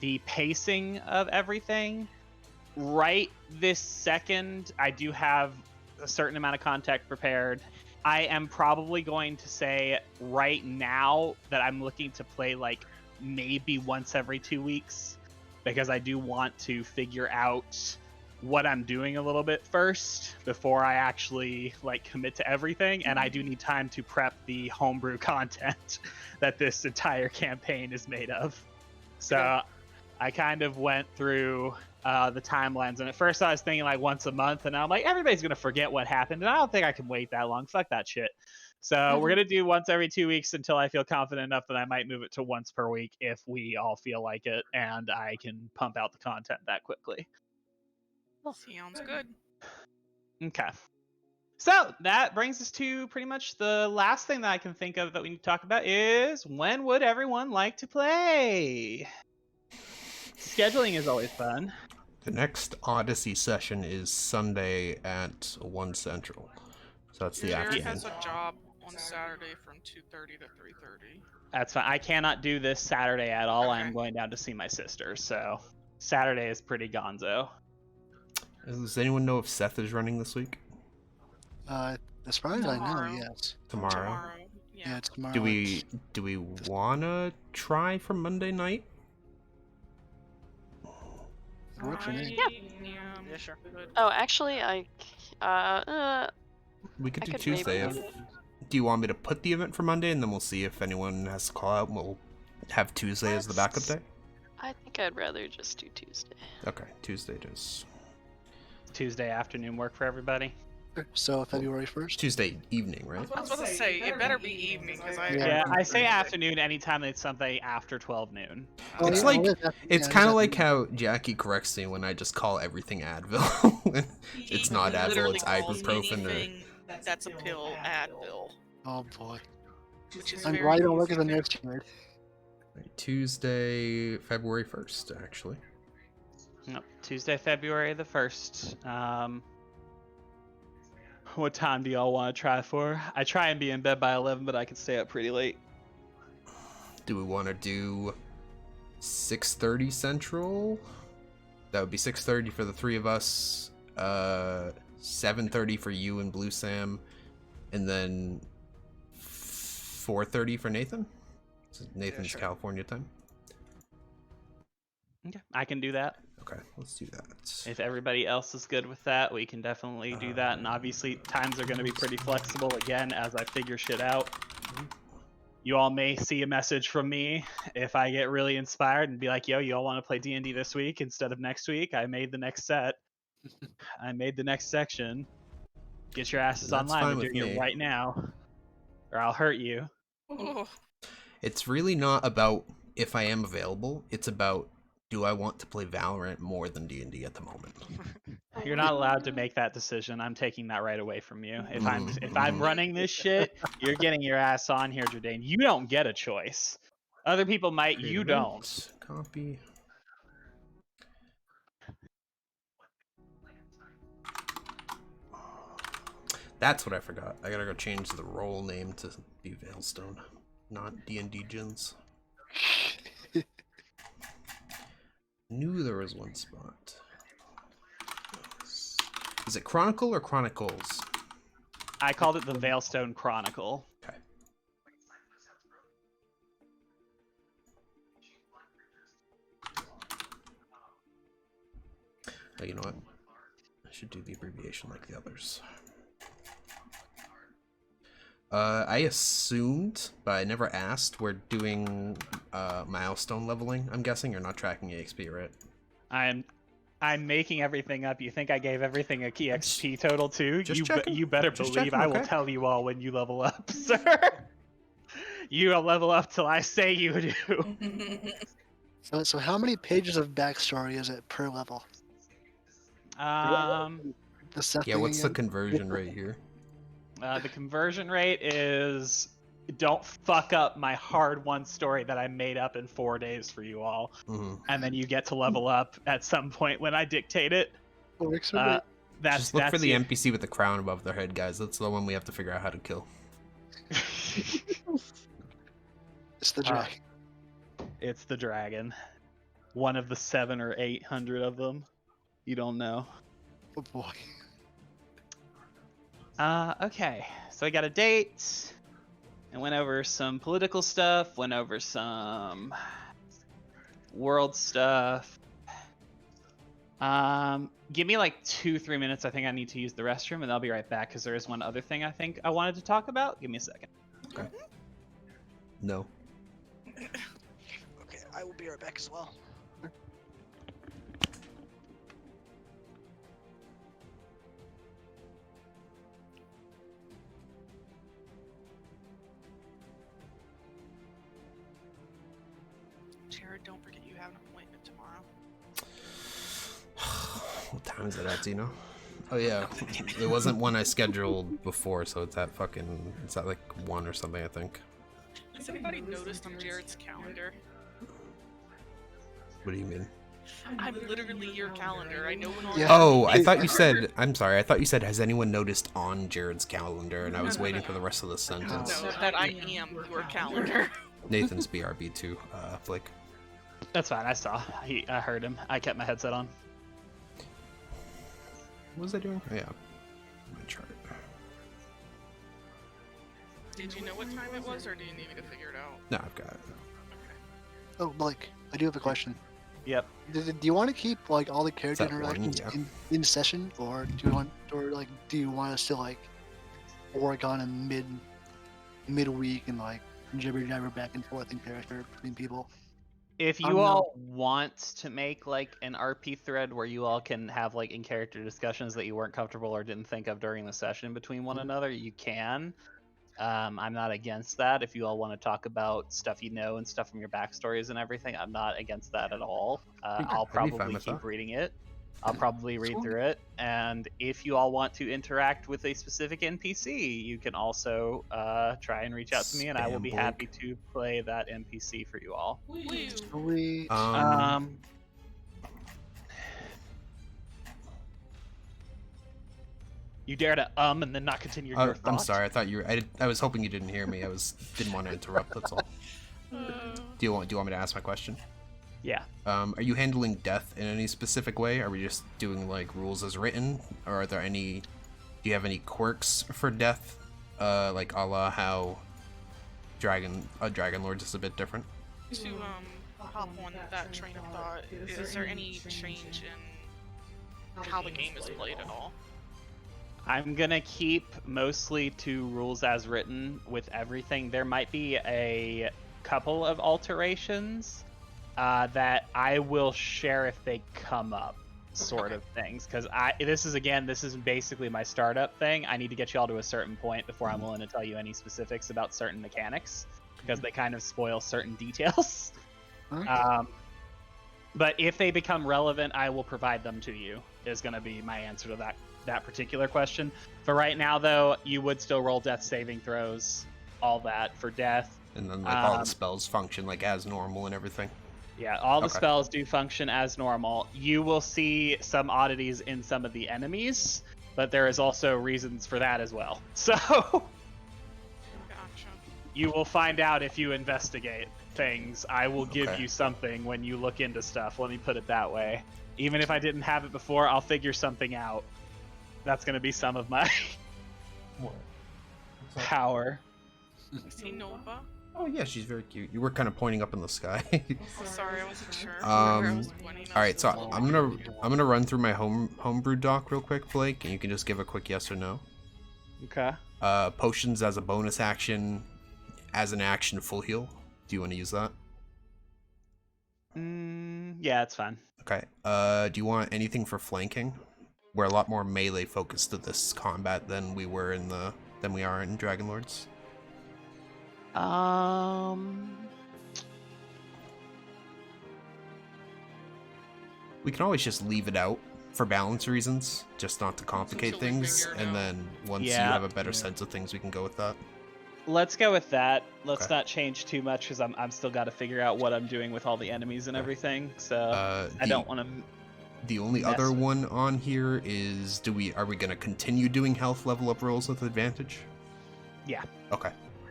the pacing of everything. Right this second, I do have a certain amount of content prepared. I am probably going to say right now that I'm looking to play like maybe once every 2 weeks, because I do want to figure out what I'm doing a little bit first before I actually like commit to everything, and I do need time to prep the homebrew content that this entire campaign is made of. So I kind of went through the timelines, and at first I was thinking like once a month, and I'm like, everybody's gonna forget what happened, and I don't think I can wait that long. Fuck that shit. So we're gonna do once every 2 weeks until I feel confident enough that I might move it to once per week if we all feel like it, and I can pump out the content that quickly. Sounds good. Okay. So that brings us to pretty much the last thing that I can think of that we need to talk about is when would everyone like to play? Scheduling is always fun. The next Odyssey session is Sunday at 1 Central. So that's the Jared afternoon. has a job on Saturday from 2:30 to 3:30. That's fine. I cannot do this Saturday at all. Okay. I'm going down to see my sister, so Saturday is pretty gonzo. Does anyone know if Seth is running this week? As far as I know, Tomorrow. yes. Tomorrow. Yeah, it's tomorrow. Do we wanna try for Monday night? Work for me. Yeah, sure. Oh, actually, We could I do could Tuesday. maybe- Do you want me to put the event for Monday, and then we'll see if anyone has to call out, and we'll have Tuesday as the backup day? I think I'd rather just do Tuesday. Okay, Tuesday it is. Tuesday afternoon work for everybody? So February 1st? Tuesday evening, right? I was about to say, it better be evening, because Yeah, I say afternoon anytime it's something after 12 noon. It's yeah, like- well, that's- It's yeah, kind of like exactly. how Jackie corrects me when I just call everything Advil. It's not Advil, Literally it's calls ibuprofen or... anything that's a pill Advil, Oh boy. which is I'm very glad I don't work easy as a to- nurse tonight. Tuesday, February 1st, actually. No, Tuesday, February the 1st. What time do y'all want to try for? I try and be in bed by 11, but I can stay up pretty late. Do we want to do 6:30 Central? That would be 6:30 for the three of us. 7:30 for you and Blue Sam, and then 4:30 for Nathan. So Nathan's sure. California time. Okay, I can do that. Okay, let's do that. If everybody else is good with that, we can definitely do that. And obviously, times are going to be pretty flexible again as I figure shit out. You all may see a message from me if I get really inspired and be like, yo, you all want to play D&D this week instead of next week? I made the next set. I made the next section. Get your asses That's online. fine We're with doing me. it right now, or I'll hurt you. Ugh. It's really not about if I am available. It's about, do I want to play Valorant more than D&D at the moment? You're not allowed to make that decision. I'm taking that right away from you. If I'm Mhm. running this shit, you're getting your ass on here, Jordan. You don't get a choice. Other people might. Create You event, don't. Copy. That's what I forgot. I gotta go change the role name to be Veilstone, not D&D Gens. Knew there was one spot. Is it Chronicle or Chronicles? I called it the Veilstone Chronicle. Okay. Oh, you know what? I should do the abbreviation like the others. I assumed, but I never asked, we're doing milestone leveling. I'm guessing you're not tracking EXP, right? I'm making everything up. You think I gave everything a key XP total too? Just You checking. you better Just believe checking, I will okay? tell you all when you level up, sir. You don't level up till I say you do. So how many pages of backstory is it per level? The Seth Yeah, thing what's the again? conversion rate here? The conversion rate is, don't fuck up my hard-won story that I made up in 4 days for you all, and then you get to level up at some point when I dictate it. Works for me. That's Just look for the it. NPC with the crown above their head, guys. That's the one we have to figure out how to kill. It's the dragon. It's the dragon. One of the 700 or 800 of them. You don't know. Oh boy. Okay, so I got a date. I went over some political stuff, went over some world stuff. Give me like 2-3 minutes. I think I need to use the restroom, and I'll be right back because there is one other thing I think I wanted to talk about. Give me a second. Okay. No. Okay, I will be right back as well. Jared, don't forget you have an appointment tomorrow. What time is it at, do you know? Oh yeah, it wasn't one I scheduled before, so it's at like 1 or something, I think. Has anybody noticed on Jared's calendar? What do you mean? I'm literally your calendar. I know when all Yeah. Oh, I thought you said, I'm sorry, I thought you said, has anyone noticed on Jared's calendar, and I was waiting for the rest of the sentence. No, that I am your calendar. Nathan's BRB too, Blake. That's fine. I saw. I heard him. I kept my headset on. What was I doing? Oh, yeah. My chart. Did you know what time it was, or do you need me to figure it out? No, I've got it. Oh, Blake, I do have a question. Yep. Do you want to keep like all the character that one? interactions Yeah. in session, or do you want us to like work on a midweek and like jibber jabber back and forth in character between people? If you all want to make like an RP thread where you all can have like in character discussions that you weren't comfortable or didn't think of during the session between one another, you can. I'm not against that. If you all want to talk about stuff you know and stuff from your backstories and everything, I'm not against that at all. I'll I'd be fine probably with keep that. reading it. I'll probably read through it. And if you all want to interact with a specific NPC, you can also try and reach out to me, and I will be Spam happy to play that NPC for you all. Sweet. You dare to and then not continue your thought? I'm sorry. I thought you were. I was hoping you didn't hear me. Didn't want to interrupt. That's all. Do you want me to ask my question? Yeah. Are you handling death in any specific way? Are we just doing like rules as written, or are there any? Do you have any quirks for death? Like a la how Dragon Lords is a bit different. To hop on that train of thought, is there any change in how the game is played at all? I'm gonna keep mostly to rules as written with everything. There might be a couple of alterations that I will share if they come up, sort of things. Because this is basically my startup thing. I need to get you all to a certain point before I'm willing to tell you any specifics about certain mechanics, because they kind of spoil certain details. Okay. But if they become relevant, I will provide them to you, is going to be my answer to that particular question. For right now, though, you would still roll death saving throws, all that for death. And then like all the spells function like as normal and everything. Yeah, all the Okay. spells do function as normal. You will see some oddities in some of the enemies, but there is also reasons for that as well. So Gotcha. you will find out if you investigate things. I will give Okay. you something when you look into stuff. Let me put it that way. Even if I didn't have it before, I'll figure something out. That's going to be some of my power. I see Nova. Oh yeah, she's very cute. You were kind of pointing up in the sky. Oh, sorry, I wasn't sure. Where I was pointing, I All right, was so so I'm gonna run through my homebrew doc real quick, Blake, and you can just give a quick yes or no. Okay. Potions as a bonus action, as an action, full heal. Do you want to use that? Yeah, it's fine. Okay. Do you want anything for flanking? We're a lot more melee focused to this combat than we are in Dragon Lords. We can always just leave it out for balance reasons, just not to complicate Until we things, figure it and out. then once you Yeah. have a better sense of things, we can go with that. Let's go with that. Let's Okay. not change too much because I'm still got to figure out what I'm doing with all the enemies and Okay. everything. So I The- don't want to. The only mess other with- one on here is, are we gonna continue doing health level up rolls with advantage? Yeah. Okay.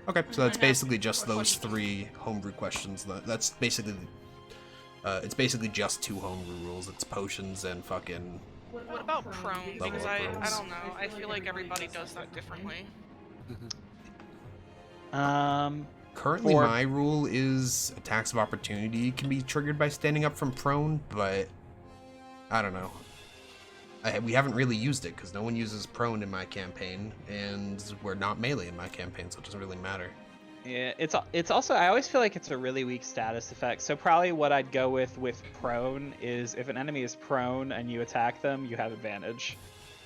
Okay, so that's basically just those 3 homebrew questions. That's basically, it's basically just 2 homebrew rules. It's potions and fucking. What about prone? Level Because up I rolls. don't know. I feel like everybody does that differently. Currently, For- my rule is attacks of opportunity can be triggered by standing up from prone, but I don't know. We haven't really used it because no one uses prone in my campaign, and we're not melee in my campaign, so it doesn't really matter. Yeah, it's also, I always feel like it's a really weak status effect. So probably what I'd go with prone is if an enemy is prone and you attack them, you have advantage.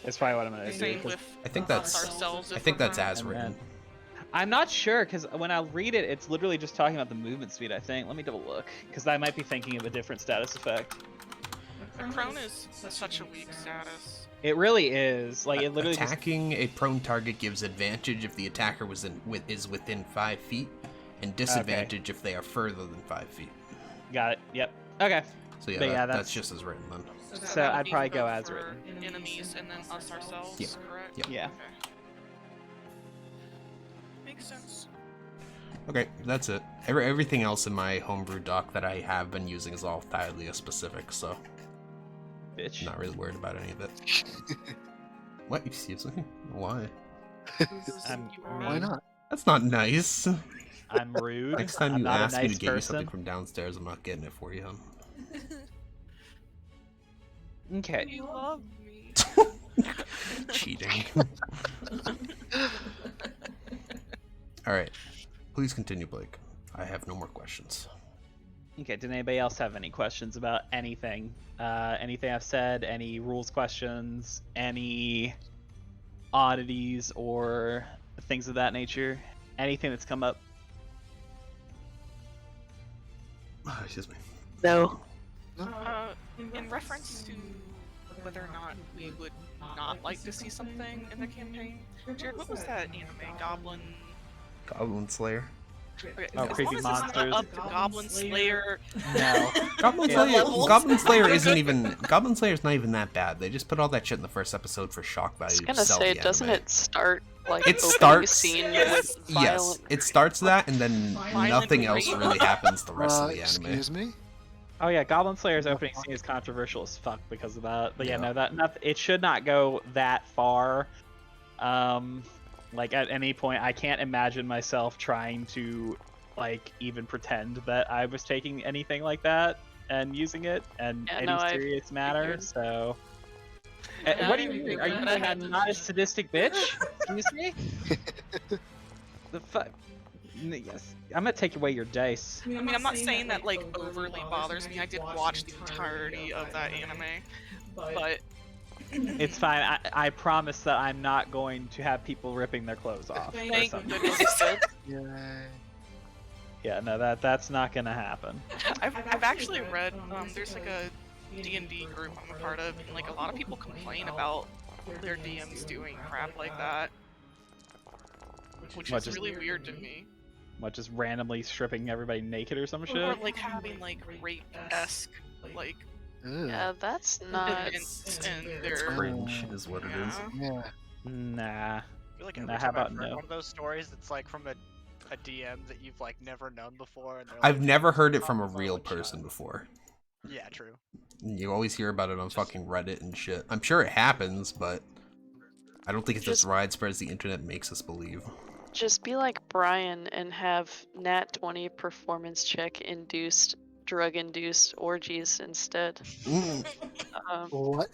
It's probably what I'm gonna do. Same with I think us that's ourselves. I if think we're that's prone. as written. I'm not sure because when I read it, it's literally just talking about the movement speed. I think. Let me double look because I might be thinking of a different status effect. Prone is such a weak status. It really is. Like it literally just. Attacking a prone target gives advantage if the attacker is within 5 feet, and disadvantage if they are further than 5 feet. Got it. Yep. Okay. So yeah, But yeah, that's just as written then. So that would I'd be probably go both as for written. Enemies and then us ourselves. Yeah. Correct. Yeah. Yeah. Okay. Makes sense. Okay, that's it. Everything else in my homebrew doc that I have been using is all Thalia specific, so Bitch. I'm not really worried about any of it. What? Excuse me? Why? Why not? That's not nice. I'm rude. Next time I'm you not ask a me nice to get you person. something from downstairs, I'm not getting it for you. Okay. You love me. Cheating. Alright. Please continue, Blake. I have no more questions. Okay, did anybody else have any questions about anything? Anything I've said, any rules questions, any oddities or things of that nature? Anything that's come up? Excuse me. No. In reference to whether or not we would not like to see something in the campaign, Jared, what was that anime? Goblin. Goblin Slayer. Okay, Oh, as creepy long as it's not monsters. up to Goblin Slayer. No. Goblin Yeah. Slayer. Levels. Goblin Slayer isn't even. Goblin Slayer's not even that bad. They just put all that shit in the first episode for shock I value. was to gonna sell say, the doesn't anime. it start like It opening starts- scene Yes. with Yes, violent? it starts that, and then Violent nothing else rape. really happens the rest of the anime. Excuse me? Oh yeah, Goblin Slayer's opening scene is controversial as fuck because of that. But yeah, Yeah. no, it should not go that far. Like at any point, I can't imagine myself trying to like even pretend that I was taking anything like that and using it in Yeah, any no, I serious manner. figured. So, Yeah, what do I you mean? figured Are you that. saying I'm not a sadistic bitch? Excuse me. The fuck. Yes, I'm gonna take away your dice. I mean, I'm not saying that like overly bothers me. I did watch the entirety of that anime, but It's fine. I promise that I'm not going to have people ripping their clothes off. or thank something. goodness. Yay. Yeah, no, that's not gonna happen. I've actually read there's like a D&D group I'm a part of, and like a lot of people complain about their DMs doing crap like that, which What, is just- really weird to me. What, just randomly stripping everybody naked or some Or shit? like having like rape-esque like Ugh. Yeah, that's not. events and It's their cringe, is what it is. yeah. Yeah. Nah. I feel like every Nah, how time I've about heard no? one of those stories, it's like from a DM that you've like never known before. And they're I've like, never heard it from a "Oh, real one shot." person before. Yeah, true. You always hear about it on fucking Reddit and shit. I'm sure it happens, but I don't think it's as Just- widespread as the internet makes us believe. Just be like Brian and have Nat 20 performance check induced, drug induced orgies instead. Mm. What?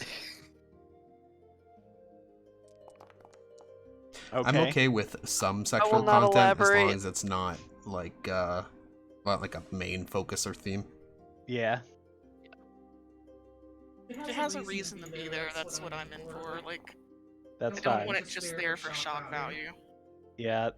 Okay. I'm okay with some sexual not content as long elaborate. as it's not like like a main focus or theme. Yeah. If it has a reason to be there, that's what I'm in for. Like, That's I don't fine. want it just there for shock value. Yeah.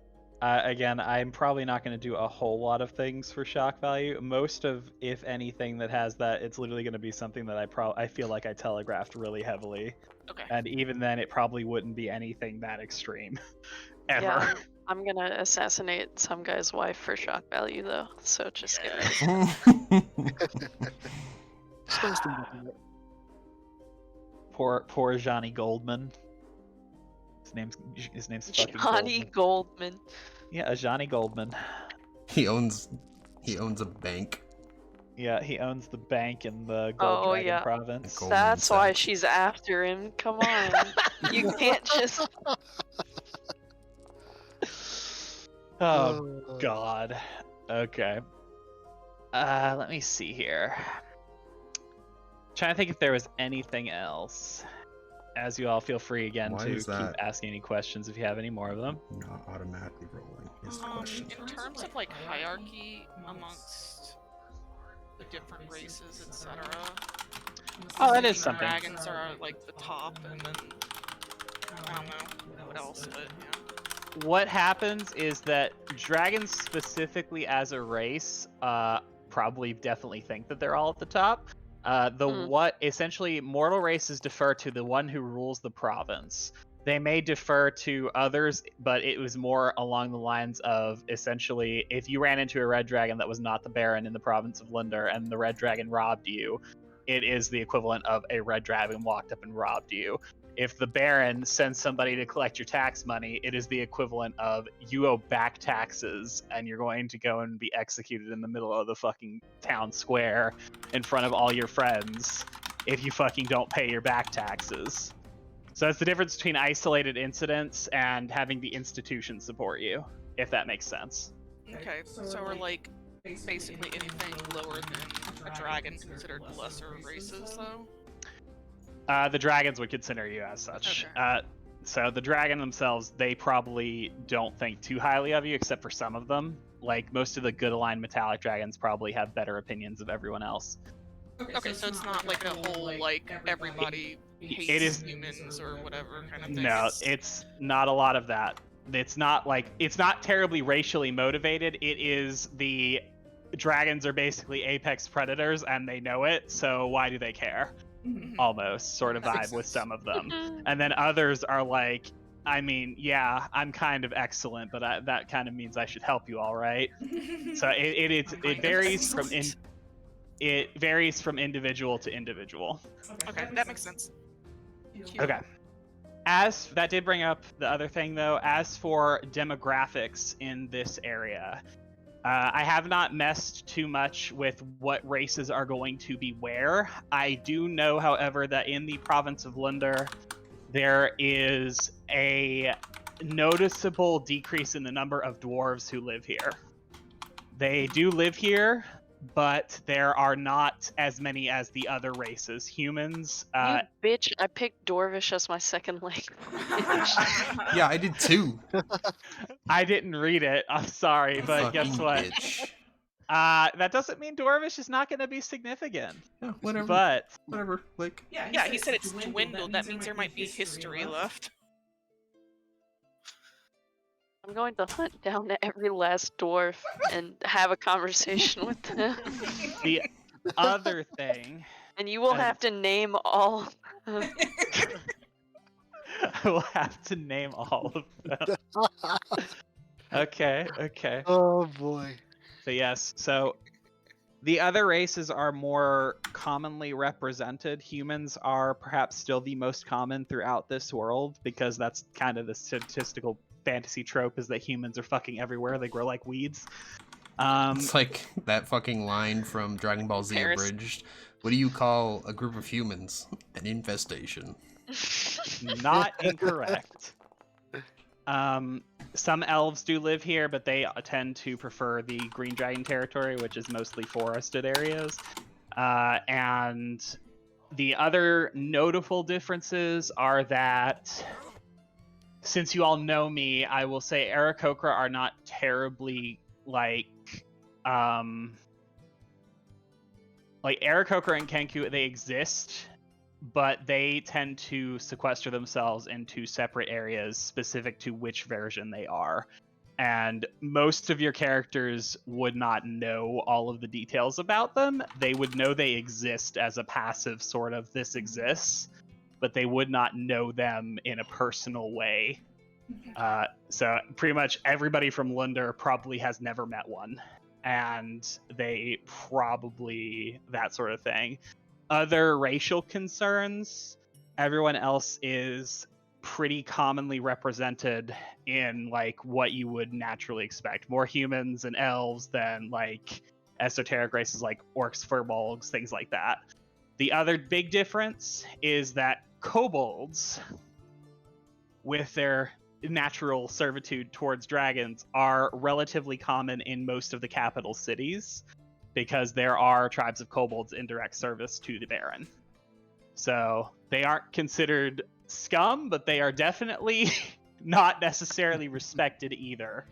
Again, I'm probably not going to do a whole lot of things for shock value. Most of, if anything, that has that, it's literally going to be something that I feel like I telegraphed really heavily. Okay. And even then, it probably wouldn't be anything that extreme. Ever. Yeah, I'm gonna assassinate some guy's wife for shock value though, so just get ready. Supposed to be. Poor Johnny Goldman. His name's fucking Johnny Goldman. Goldman. Yeah, Johnny Goldman. He owns a bank. Yeah, he owns the bank in the Gold Oh, Dragon yeah. province. Goldman That's why Sachs. she's after him. Come on. You can't just. Oh God. Okay. Let me see here. Trying to think if there was anything else. As you all feel free again Why to is keep that? asking any questions if you have any more of them. Not automatically rolling is the question. In terms of like hierarchy amongst the different races, etc. Oh, that is something. Dragons are like the top, and then I don't know what else, but yeah. What happens is that dragons specifically as a race probably definitely think that they're all at the top. What essentially mortal races defer to the one who rules the province. They may defer to others, but it was more along the lines of essentially if you ran into a red dragon that was not the Baron in the province of Linder and the red dragon robbed you, it is the equivalent of a red dragon walked up and robbed you. If the Baron sends somebody to collect your tax money, it is the equivalent of you owe back taxes and you're going to go and be executed in the middle of the fucking town square in front of all your friends if you fucking don't pay your back taxes. So that's the difference between isolated incidents and having the institution support you, if that makes sense. Okay, so we're like basically anything lower than a dragon considered lesser races, though? The dragons would consider you as such. Okay. So the dragon themselves, they probably don't think too highly of you, except for some of them. Like most of the good aligned metallic dragons probably have better opinions of everyone else. Okay, so it's not like a whole, like, everybody hates humans or whatever kind of thing. No, it's not a lot of that. It's not terribly racially motivated. It is the dragons are basically apex predators and they know it, so why do they care? Almost sort of vibe with some of them. And then others are like, I mean, yeah, I'm kind of excellent, but that kind of means I should help you, all right? So it varies from individual to individual. Okay, that makes sense. Okay. As that did bring up the other thing though, as for demographics in this area, I have not messed too much with what races are going to be where. I do know, however, that in the province of Lunder, there is a noticeable decrease in the number of dwarves who live here. They do live here, but there are not as many as the other races. Humans. You bitch! I picked Dwarvish as my second language. Yeah, I did too. I didn't read it. I'm sorry, but guess Fucking what? bitch. That doesn't mean Dwarvish is not going to be significant. Yeah, whatever. But whatever. Like. Yeah, he said it's dwindled. That means there might be history left. I'm going to hunt down every last dwarf and have a conversation with them. The other thing... And you will have to name all of them. I will have to name all of them. Okay. Oh boy. So yes, so the other races are more commonly represented. Humans are perhaps still the most common throughout this world because that's kind of the statistical fantasy trope is that humans are fucking everywhere. They grow like weeds. It's like that fucking line from Dragon Ball Z Abridged. What do you call a group of humans? An infestation. Not incorrect. Some elves do live here, but they tend to prefer the Green Dragon territory, which is mostly forested areas. And the other notable differences are that, since you all know me, I will say Aarakocra are not terribly like Aarakocra and Kenku, they exist, but they tend to sequester themselves into separate areas specific to which version they are. And most of your characters would not know all of the details about them. They would know they exist as a passive sort of this exists, but they would not know them in a personal way. So pretty much everybody from Lunder probably has never met one. And they probably that sort of thing. Other racial concerns, everyone else is pretty commonly represented in like what you would naturally expect. More humans and elves than like esoteric races like orcs, furbolgs, things like that. The other big difference is that kobolds, with their natural servitude towards dragons, are relatively common in most of the capital cities because there are tribes of kobolds in direct service to the Baron. So they aren't considered scum, but they are definitely not necessarily respected either.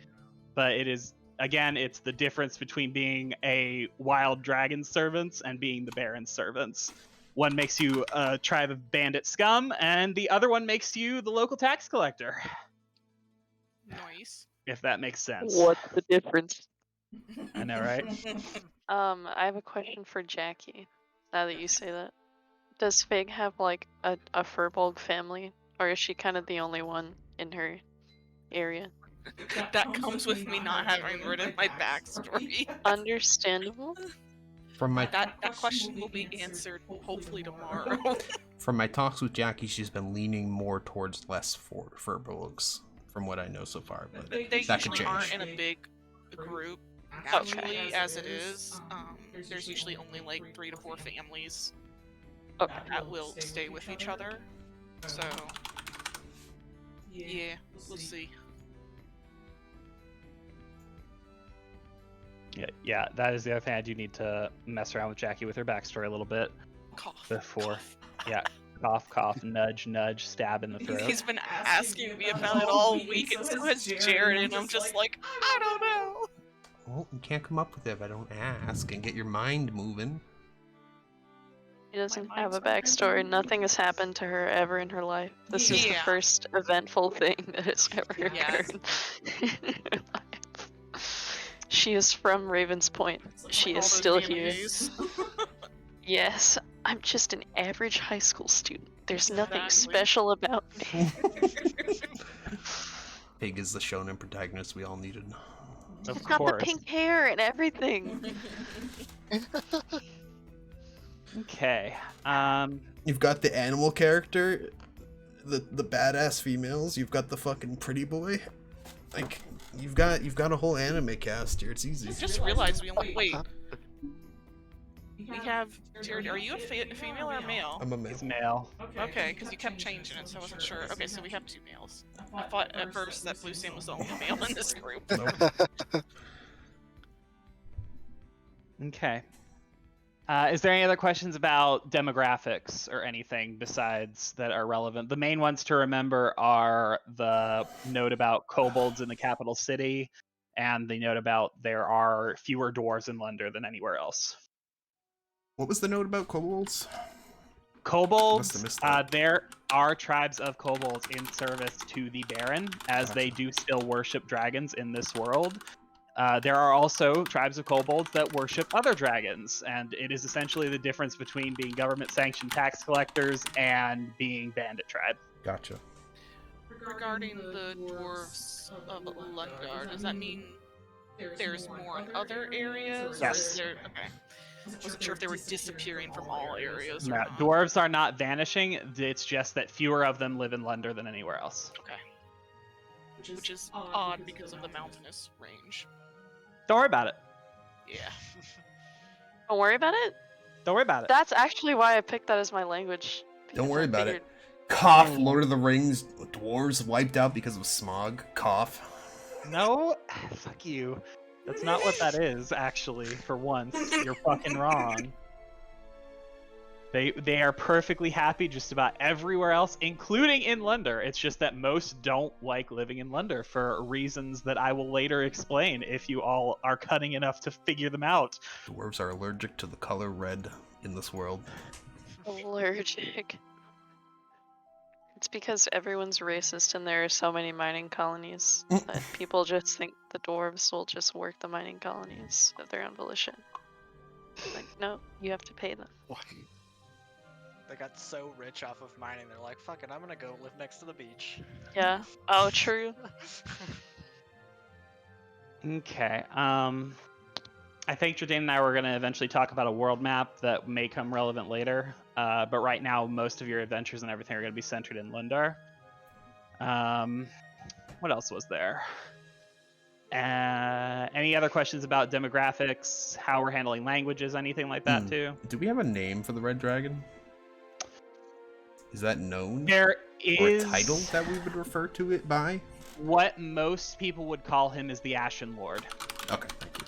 But it is, again, it's the difference between being a wild dragon servants and being the Baron's servants. One makes you a tribe of bandit scum, and the other one makes you the local tax collector. Nice. If that makes sense. What's the difference? I know, right? I have a question for Jackie. Now that you say that, does Fig have like a furbolg family, or is she kind of the only one in her area? That comes with me not having written my backstory. Understandable. From my That question will be answered hopefully tomorrow. from my talks with Jackie, she's been leaning more towards less for furbolgs, from what I know so far. But They that could usually change. aren't in a big group. Naturally, as it is, there's usually only like 3 to 4 families that will stay with each other. So, yeah, we'll see. Yeah, that is the other thing. I do need to mess around with Jackie with her backstory a little bit Cough. before. Cough. Yeah, cough, cough, nudge, nudge, stab in the throat. He's been asking me about it all week, and so has Jared, and I'm just like, I don't know. Well, you can't come up with it if I don't ask and get your mind moving. She doesn't have a backstory. Nothing has happened to her ever in her life. This is the first eventful thing that has ever occurred in her life. She is from Raven's Point. She is still here. Yes, I'm just an average high school student. There's nothing special about me. Pig is the shonen protagonist we all needed. Of Got the course. pink hair and everything. Okay. You've got the animal character, the badass females. You've got the fucking pretty boy. Like you've got a whole anime cast here. It's easy. I just realized we only wait. We have Jared. Are you a female or a male? I'm a male. He's male. Okay, because you kept changing it, so I wasn't sure. Okay, so we have 2 males. I thought at first that Blue Sam was the only male in this group. Okay. Is there any other questions about demographics or anything besides that are relevant? The main ones to remember are the note about kobolds in the capital city and the note about there are fewer dwarves in London than anywhere else. What was the note about kobolds? Kobolds, Must have missed that. there are tribes of kobolds in service to the Baron, as they do still worship dragons in this world. There are also tribes of kobolds that worship other dragons, and it is essentially the difference between being government-sanctioned tax collectors and being bandit tribe. Gotcha. Regarding the dwarves of Lundar, does that mean there's more in other areas? Yes. Or is there... Okay. I wasn't sure if they were disappearing from all areas or No, not. dwarves are not vanishing. It's just that fewer of them live in London than anywhere else. Okay. Which is odd because of the mountainous range. Don't worry about it. Yeah. Don't worry about it. Don't worry about it. That's actually why I picked that as my language. Don't because worry I about figured- it. Cough. Lord of the Rings. Dwarves wiped out because of smog. Cough. No, fuck you. That's not what that is, actually, for once. You're fucking wrong. They are perfectly happy just about everywhere else, including in London. It's just that most don't like living in London for reasons that I will later explain if you all are cunning enough to figure them out. Dwarves are allergic to the color red in this world. Allergic. It's because everyone's racist and there are so many mining colonies that people just think the dwarves will just work the mining colonies of their own volition. Like, no, you have to pay them. They got so rich off of mining, they're like, fuck it, I'm gonna go live next to the beach. Yeah. Oh, true. Okay. I think Jardine and I were going to eventually talk about a world map that may come relevant later. But right now, most of your adventures and everything are going to be centered in Lundar. What else was there? Any other questions about demographics, how we're handling languages, anything like that too? Do we have a name for the red dragon? Is that known? There Or a is title that we would refer to it by? what most people would call him is the Ashen Lord. Okay, thank you.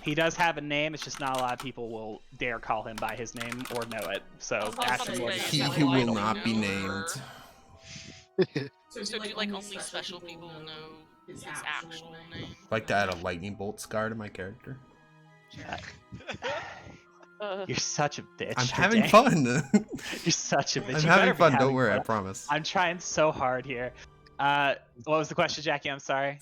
He does have a name, it's just not a lot of people will dare call him by his name or know it. So Ashen Lord is He the who will title. not be named. So do like only special people know his actual name? I'd like to add a lightning bolt scar to my character. You're such a bitch. I'm having today. fun. You're such a bitch. I'm You having better be fun, don't having worry, I fun. promise. I'm trying so hard here. What was the question, Jackie? I'm sorry.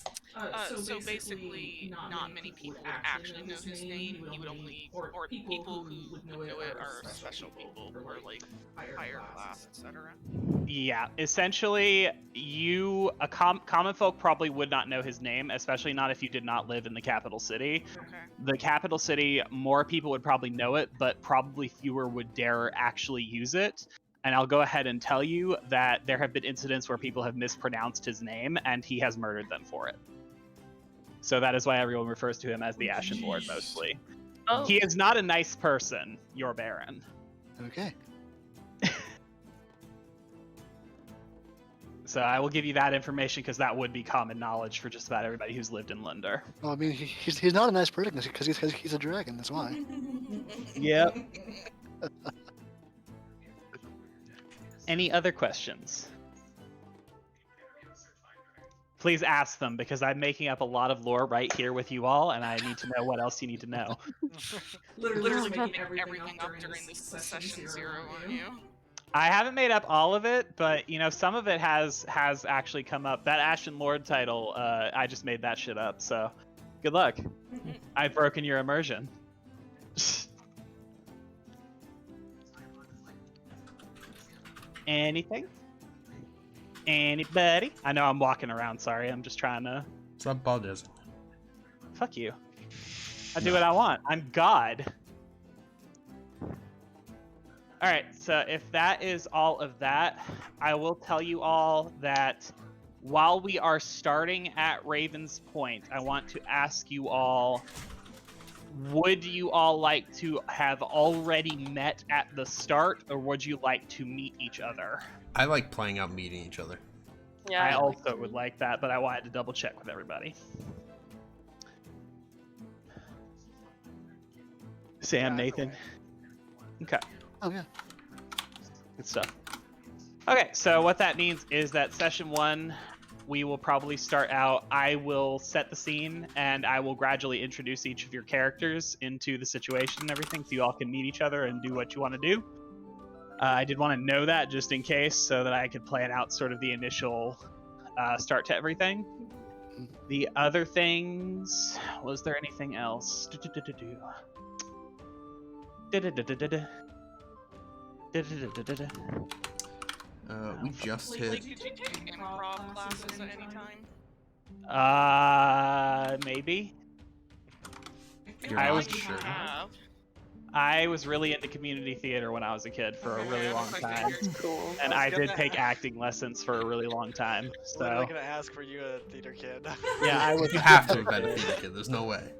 So basically, not many people would actually know his name. He would only, or people who would know it are special people who are like higher class, etc. Yeah, essentially, common folk probably would not know his name, especially not if you did not live in the capital city. Okay. The capital city, more people would probably know it, but probably fewer would dare actually use it. And I'll go ahead and tell you that there have been incidents where people have mispronounced his name, and he has murdered them for it. So that is why everyone refers to him as the Ashen Lord, mostly. Oh. He is not a nice person, your Baron. Okay. So I will give you that information because that would be common knowledge for just about everybody who's lived in Linder. Well, I mean, he's not a nice person because he's a dragon. That's why. Yep. Any other questions? Please ask them because I'm making up a lot of lore right here with you all, and I need to know what else you need to know. Literally making everything up during this session 0 on you. I haven't made up all of it, but you know, some of it has actually come up. That Ashen Lord title, I just made that shit up. So, good luck. I've broken your immersion. Anything? Anybody? I know I'm walking around. Sorry, I'm just trying to. Stop apologizing. Fuck you. I do what I want. I'm God. Alright, so if that is all of that, I will tell you all that while we are starting at Raven's Point, I want to ask you all, would you all like to have already met at the start, or would you like to meet each other? I like playing out meeting each other. Yeah. I also would like that, but I wanted to double check with everybody. Sam, Nathan? Okay. Oh yeah. Good stuff. Okay, so what that means is that session 1, we will probably start out. I will set the scene, and I will gradually introduce each of your characters into the situation and everything, so you all can meet each other and do what you want to do. I did want to know that just in case, so that I could plan out sort of the initial start to everything. The other things... Was there anything else? We just Like, hit. did you take improv classes at any time? Maybe. You're I not was- sure. Have. I was really into community theater when I was a kid for a really long time. Cool. And I I was did gonna take acting lessons for a really long time. Literally So gonna ask, were you a theater kid? yeah, I was You have to have been a theater kid. There's no way.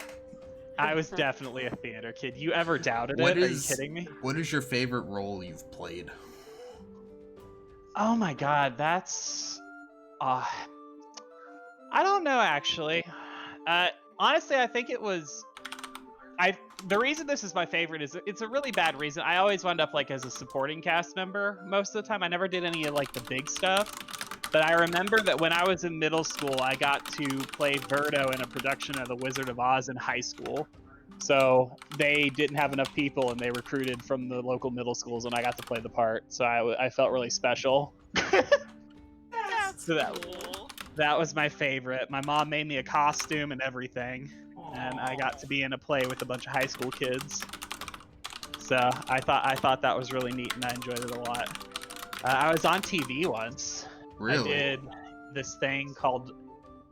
I was definitely a theater kid. You ever doubted What it? is- Are you kidding me? What is your favorite role you've played? Oh my god, that's I don't know actually. Honestly, I think it was the reason this is my favorite is it's a really bad reason. I always wound up like as a supporting cast member most of the time. I never did any of like the big stuff. But I remember that when I was in middle school, I got to play Verdo in a production of The Wizard of Oz in high school. So they didn't have enough people, and they recruited from the local middle schools, and I got to play the part. So I felt really special. That's So that- cool. That was my favorite. My mom made me a costume and everything, and I got to be in a play with a bunch of high school kids. So I thought that was really neat, and I enjoyed it a lot. I was on TV once. Really? I did this thing called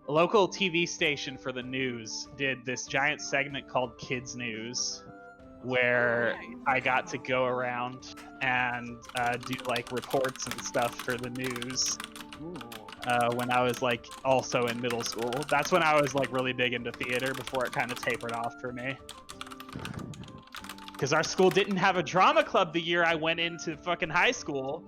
a local TV station for the news did this giant segment called Kids News, where I got to go around and do like reports and stuff for the news. When I was like also in middle school. That's when I was like really big into theater before it kind of tapered off for me. Because our school didn't have a drama club the year I went into fucking high school.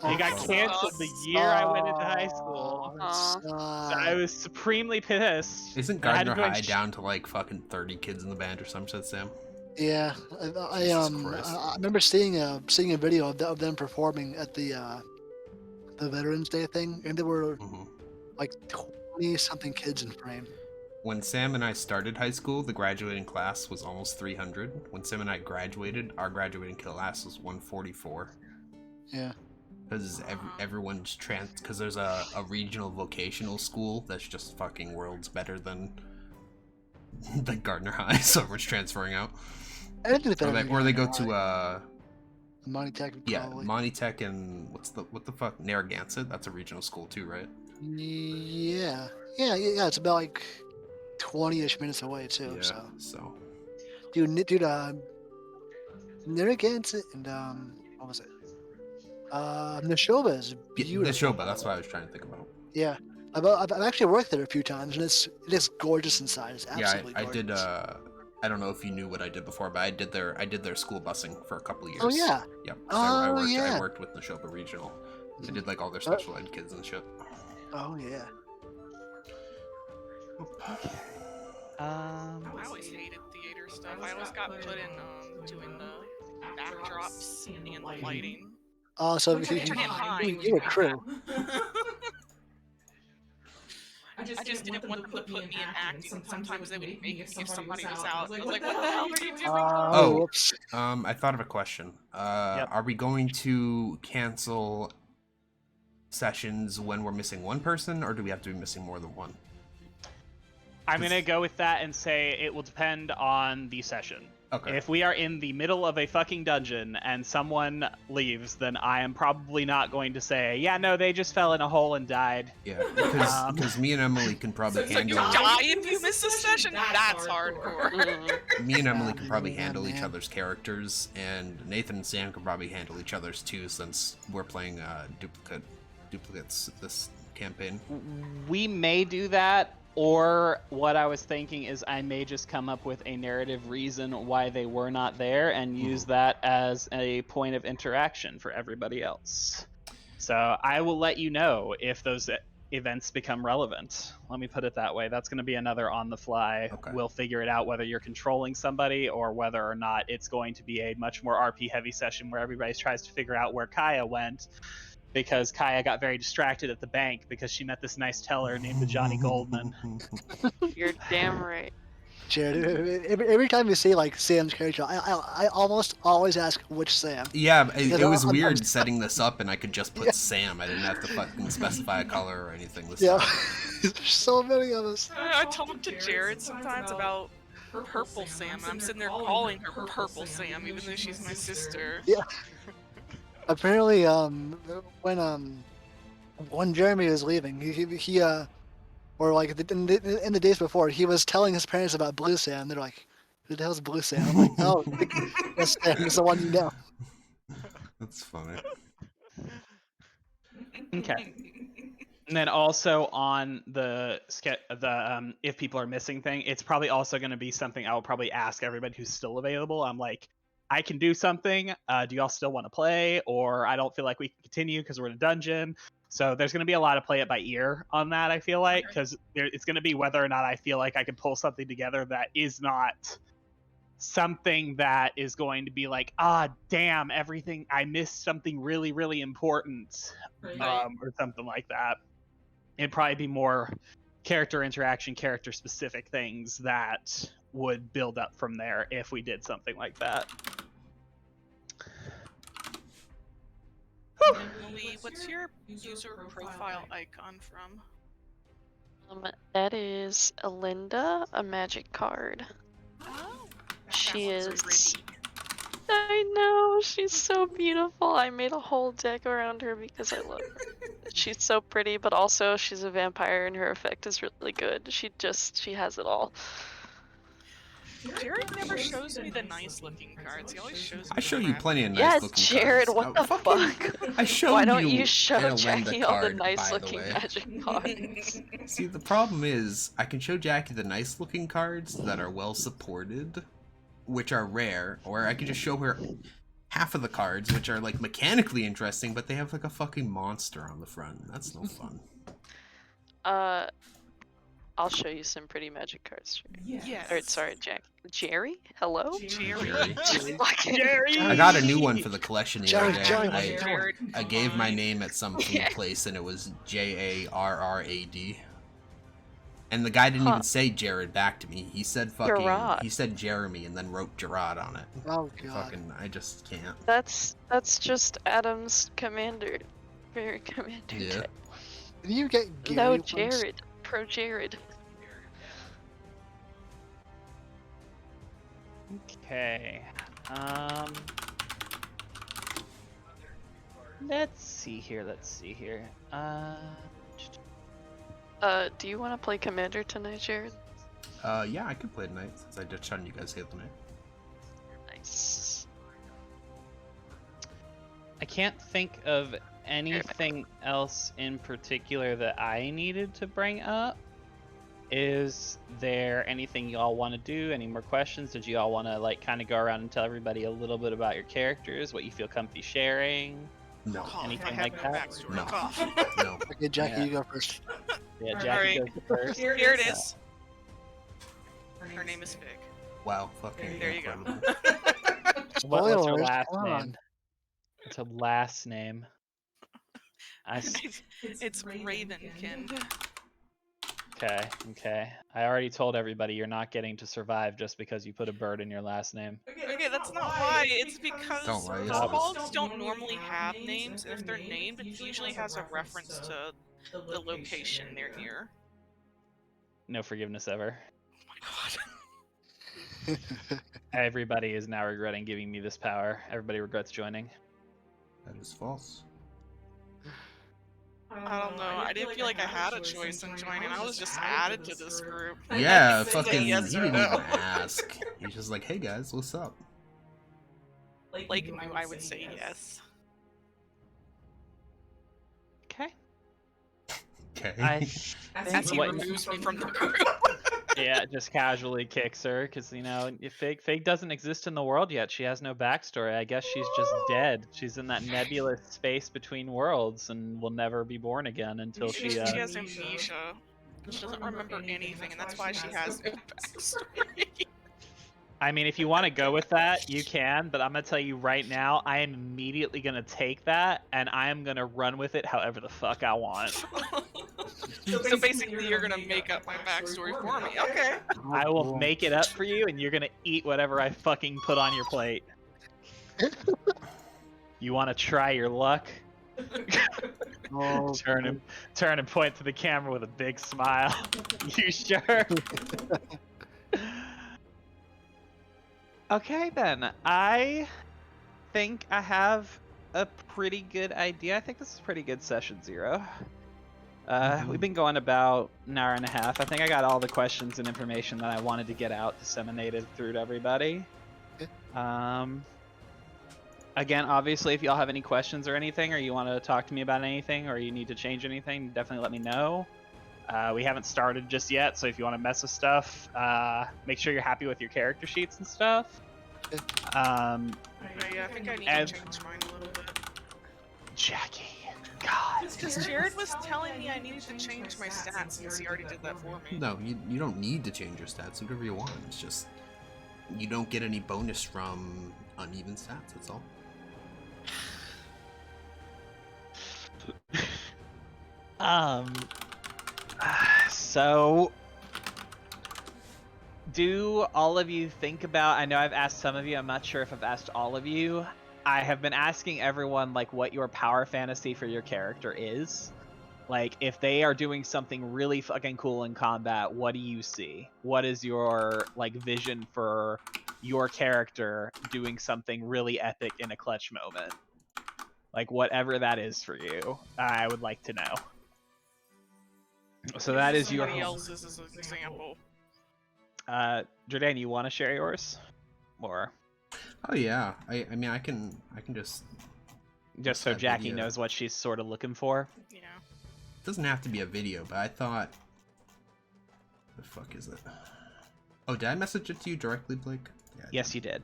It got canceled the year I went into high school. So I was supremely pissed. Isn't Gardner High down to like fucking 30 kids in the band or some shit, Sam? Yeah, I remember seeing a video of them performing at the Veterans Day thing, and there were like 20 something kids in frame. When Sam and I started high school, the graduating class was almost 300. When Sam and I graduated, our graduating class was 144. Yeah. Because everyone's because there's a regional vocational school that's just fucking worlds better than the Gardner High, so everyone's transferring out. Or they go to Monty Tech. Yeah, Monty Tech and what the fuck, Narragansett. That's a regional school too, right? Yeah. It's about like 20-ish minutes away too. Yeah, so. Dude, Narragansett and what was it? Neshoba is beautiful. Neshoba, that's what I was trying to think about. Yeah, I've actually worked there a few times, and it is gorgeous inside. It's absolutely gorgeous. I did. I don't know if you knew what I did before, but I did their school busing for a couple of years. Oh yeah. Yep. So I worked with Neshoba Regional. I did like all their special ed kids and shit. Oh yeah. I always hated theater stuff. I always got put in doing the backdrops and the lighting. Oh, so you were crew. I just didn't want them to put me in acting. Sometimes they would make me if somebody was out. I was like, what the hell are you doing? I thought of a question. Are we going to cancel sessions when we're missing one person, or do we have to be missing more than one? I'm going to go with that and say it will depend on the session. Okay. If we are in the middle of a fucking dungeon and someone leaves, then I am probably not going to say, yeah, no, they just fell in a hole and died. Yeah, because me and Emily can probably handle... So you die if you miss a session? That's hardcore. Me and Emily can probably handle each other's characters, and Nathan and Sam can probably handle each other's too, since we're playing duplicates this campaign. We may do that. Or what I was thinking is I may just come up with a narrative reason why they were not there and use that as a point of interaction for everybody else. So I will let you know if those events become relevant. Let me put it that way. That's going to be another on the fly. Okay. We'll figure it out whether you're controlling somebody or whether or not it's going to be a much more RP heavy session where everybody tries to figure out where Kaya went. Because Kaya got very distracted at the bank because she met this nice teller named Johnny Goldman. You're damn right. Jared, every time you see like Sam's character, I almost always ask which Sam. Yeah, it was weird setting this up, and I could just put Sam. I didn't have to fucking specify a color or anything. There's so many of us. I talk to Jared sometimes about Purple Sam, and I'm sitting there calling her Purple Sam, even though she's my sister. Yeah. Apparently, when Jeremy was leaving, he or like in the days before, he was telling his parents about Blue Sam. They're like, "Who the hell's Blue Sam?" I'm like, "Oh, that's Sam. He's the one you know." That's funny. Okay. And then also on the if people are missing thing, it's probably also going to be something I will probably ask everybody who's still available. I'm like, I can do something. Do y'all still want to play? Or I don't feel like we can continue because we're in a dungeon. So there's going to be a lot of play it by ear on that, I feel like, because it's going to be whether or not I feel like I can pull something together that is not something that is going to be like, damn, everything, I missed something really, really important, or something like that. It'd probably be more character interaction, character specific things that would build up from there if we did something like that. Emily, what's your user profile icon from? That is Alinda, a magic card. Oh, she is. Pretty. I know, she's so beautiful. I made a whole deck around her because I love her. She's so pretty, but also she's a vampire and her effect is really good. She has it all. Jared never shows me the nice-looking cards. He always shows me I show the you crap. plenty of Yeah, nice looking Jared, cards. what the fuck? I showed Why don't you you show an Alenda Jackie all the card, nice by the looking way. magic cards? See, the problem is, I can show Jackie the nice looking cards that are well supported, which are rare, or I can just show her half of the cards, which are like mechanically interesting, but they have like a fucking monster on the front. That's no fun. I'll show you some pretty magic cards. Yes. Or, sorry, Jerry? Hello? Jerry. Jerry! I got a new one for the collection the other Jared, day. Jared, I gave my fine. name at some food place, and it was Jarrad. And the guy didn't even say Jared back to me. He said Gerard. he said Jeremy and then wrote Gerard on it. Oh god. Fucking, I just can't. That's just Adam's commander. Very commander. Yeah. type. Did you get Gary No, once? Jared. Pro Jared. Okay. Let's see here. Do you want to play commander tonight, Jared? Yeah, I could play tonight since I just shot you guys here tonight. Nice. I can't think of anything else in particular that I needed to bring up. Is there anything y'all want to do? Any more questions? Did you all want to like kind of go around and tell everybody a little bit about your characters, what you feel comfy sharing? No. Cough, Anything I have like no that? backstory. No. Cough. No. Okay, Jackie, Yeah. you go first. Yeah, Jackie Alright. goes first. Here it is. Her name is Fig. Wow, fucking There you go. incredible. What's her Spoilers, last come name? on. What's her last name? It's Ravenkind. Okay. I already told everybody you're not getting to survive just because you put a bird in your last name. Okay, that's not why. It's because Don't worry, kobolds don't normally have names, and if they're named, it usually has a reference to the location they're near. No forgiveness ever. Oh my god. Everybody is now regretting giving me this power. Everybody regrets joining. That is false. I don't know. I didn't feel like I had a choice in joining. I was just added to this group. Yeah, Say fucking, yes he or didn't no. even ask. He's just like, hey guys, what's up? Like knew I would say yes. Okay. Okay. I As he what- removes me from the group. yeah, just casually kicks her because if Fig doesn't exist in the world yet. She has no backstory. I guess she's just dead. She's in that nebulous space between worlds and will never be born again until She has amnesia. She doesn't remember anything, and that's why she has no backstory. I mean, if you want to go with that, you can, but I'm going to tell you right now, I am immediately going to take that, and I am going to run with it however the fuck I want. So basically, you're gonna make up my backstory for me. Okay. I will make it up for you, and you're going to eat whatever I fucking put on your plate. You want to try your luck? Oh, Turn and point to the camera with a big smile. You sure? Okay then, I think I have a pretty good idea. I think this is pretty good session 0. We've been going about an hour and a half. I think I got all the questions and information that I wanted to get out disseminated through to everybody. Again, obviously, if y'all have any questions or anything, or you want to talk to me about anything, or you need to change anything, definitely let me know. We haven't started just yet, so if you want to mess with stuff, make sure you're happy with your character sheets and stuff. Yeah, I think I need to change mine a little bit. Jackie, God. Because Jared was telling me I needed to change my stats since he already did that for me. No, you don't need to change your stats. Do whatever you want. It's just you don't get any bonus from uneven stats. That's all. So do all of you think about, I know I've asked some of you, I'm not sure if I've asked all of you. I have been asking everyone like what your power fantasy for your character is. Like if they are doing something really fucking cool in combat, what do you see? What is your like vision for your character doing something really epic in a clutch moment? Like whatever that is for you, I would like to know. So that is your Somebody else's as an example. Jordan, you want to share yours, or Oh yeah, I mean I can just so that Jackie video. knows what she's sort of looking for? Yeah. It doesn't have to be a video, but I thought, the fuck is it? Oh, did I message it to you directly, Blake? Yeah, Yes, you did.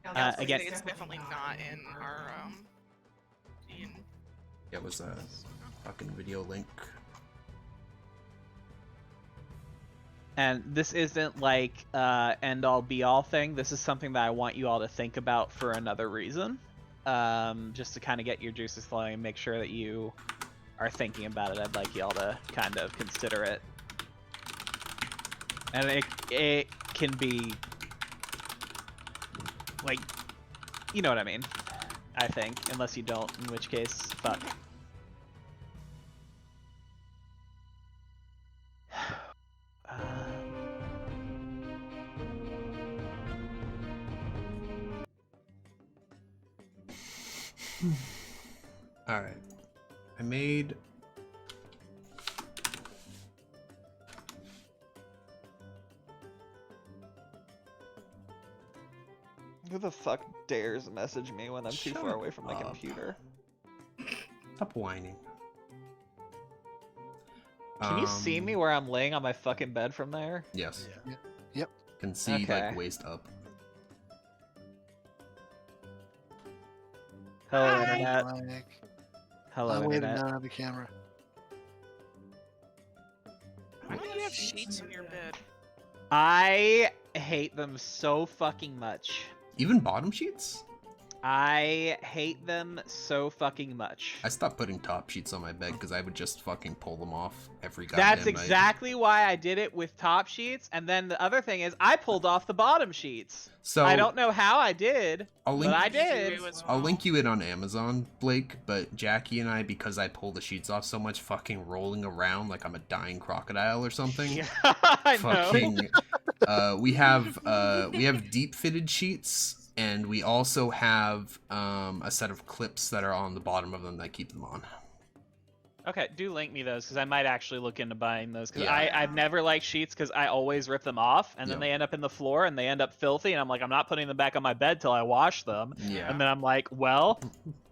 Again, Again, it's definitely not in our Yeah, it was a fucking video link. and this isn't like end all be all thing. This is something that I want you all to think about for another reason, just to kind of get your juices flowing and make sure that you are thinking about it. I'd like y'all to kind of consider it, and it can be like, you know what I mean. I think, unless you don't, in which case, fuck. Alright. I made... Who the fuck dares message me when I'm too far Shut away from my up. computer? Stop whining. Can you see me where I'm laying on my fucking bed from there? Yes. Yeah. Yep. Can see, Okay. like, waist up. Hello, Hi. internet. Like, Hello, I'm waiting internet. down at the camera. Why don't you have sheets in your bed? I hate them so fucking much. Even bottom sheets? I hate them so fucking much. I stopped putting top sheets on my bed because I would just fucking pull them off every goddamn That's night. exactly why I did it with top sheets, and then the other thing is I pulled off the bottom sheets. So I don't know how I did, I'll link, but I You did. do as I'll well. link you it on Amazon, Blake, but Jackie and I, because I pull the sheets off so much, fucking rolling around like I'm a dying crocodile or something. Yeah, I know. Fucking, we have deep fitted sheets, and we also have a set of clips that are on the bottom of them that keep them on. Okay, do link me those because I might actually look into buying those because Yeah. I've never liked sheets because I always rip them off and then Yeah. they end up in the floor and they end up filthy and I'm like, I'm not putting them back on my bed till I wash them. Yeah. And then I'm like, well,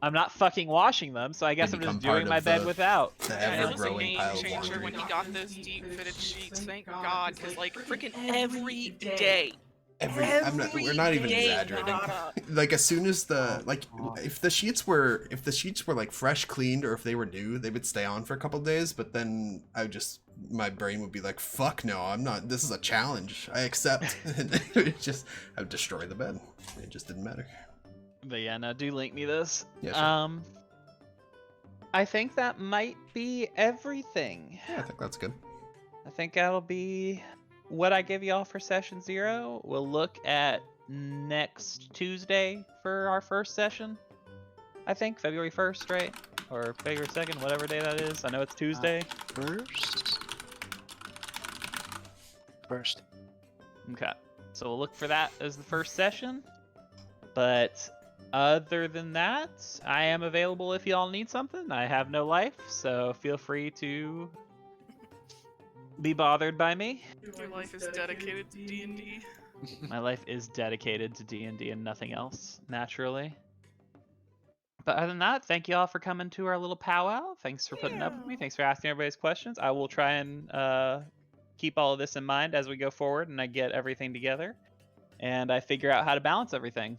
I'm not fucking washing them, so I guess They I'm just become part doing my of bed the- without. The Yeah, it was a ever-growing game pile of changer laundry. when he got those deep fitted sheets. Thank God, because like freaking every day. We're not even day exaggerating. got up. Like as soon as if the sheets were like fresh cleaned or if they were new, they would stay on for a couple days, but then my brain would be like, fuck no, I'm not, this is a challenge, I accept. And I would destroy the bed. It just didn't matter. But yeah, no, do link me this. Yeah, sure. I think that might be everything. Yeah, I think that's good. I think that'll be what I give y'all for session 0. We'll look at next Tuesday for our first session. I think February 1st, right? Or February 2nd, whatever day that is. I know it's Tuesday. First. Okay. So we'll look for that as the first session. But other than that, I am available if y'all need something. I have no life, so feel free to be bothered by me. Your life is dedicated to D&D. My life is dedicated to D&D and nothing else, naturally. But other than that, thank you all for coming to our little powwow. Thanks for putting up with me. Thanks for asking everybody's questions. I will try and keep all of this in mind as we go forward and I get everything together. And I figure out how to balance everything.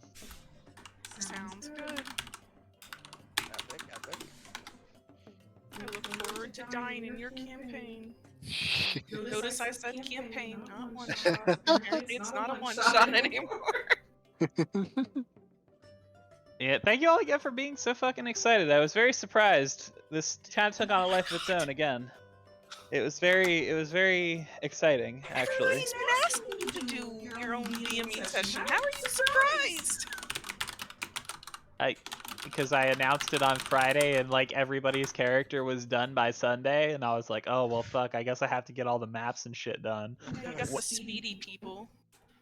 Sounds good. Epic, epic. I look forward to dying in your campaign. Notice I said campaign, not one shot. Apparently it's not a one shot anymore. Yeah, thank you all again for being so fucking excited. I was very surprised. This kind of took on a life of its own again. It was very exciting, actually. Everybody's been asking you to do your own DME session. How are you surprised? Because I announced it on Friday and like everybody's character was done by Sunday, and I was like, oh well, fuck. I guess I have to get all the maps and shit done. I got the speedy people.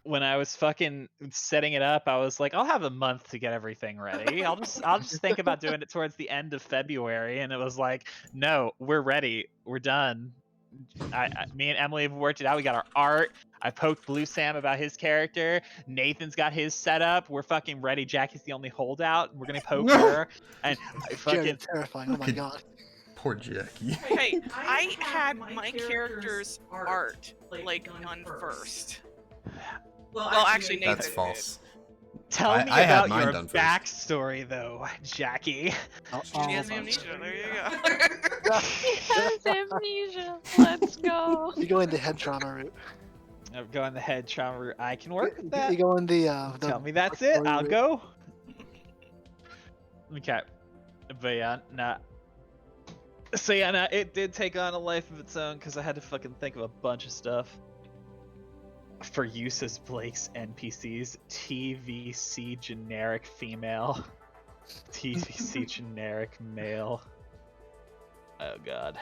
When I was fucking setting it up, I was like, I'll have a month to get everything ready. I'll just think about doing it towards the end of February, and it was like, no, we're ready, we're done. Me and Emily have worked it out. We got our art. I poked Blue Sam about his character. Nathan's got his setup. We're fucking ready. Jackie's the only holdout. We're gonna poke her. And I Jared, fucking it's terrifying. Oh my god. Poor Jackie. Hey, I had my character's art like done first. Well, actually, Nathan That's did. false. tell me I had about mine your done first. backstory, though, Jackie. She has amnesia. There you go. He has amnesia. Let's go. You go in the head trauma route. I'm going the head trauma route. I can work with that. You go in the Tell me that's it. I'll route. go. Okay. But yeah, nah. So yeah, nah, it did take on a life of its own because I had to fucking think of a bunch of stuff. For use as Blake's NPCs, TVC generic female, TVC generic male. Oh god.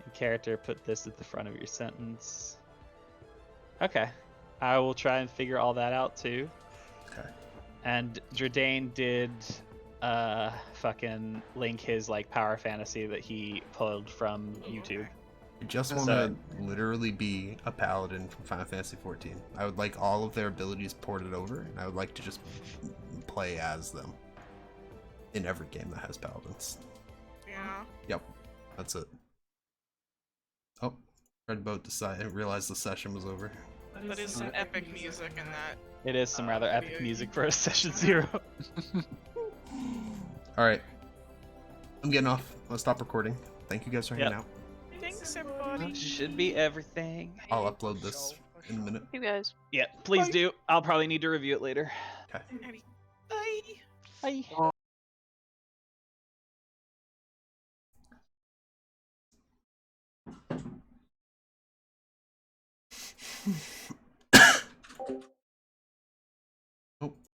In character, put this at the front of your sentence. Okay. I will try and figure all that out too. Okay. And Dredane did fucking link his like power fantasy that he pulled from YouTube. I just want to literally be a paladin from Final Fantasy XIV. I would like all of their abilities ported over, and I would like to just play as them in every game that has paladins. Yeah. Yep, that's it. Oh, Red Boat decided, realized the session was over. That is some epic music in that. It is some rather epic music for a session 0. Alright, I'm getting off. I'll stop recording. Thank you guys for hanging out. Thanks, everybody. Should be everything. I'll upload this in a minute. You guys. Yeah, please do. I'll probably need to review it later. Okay. Bye. Bye.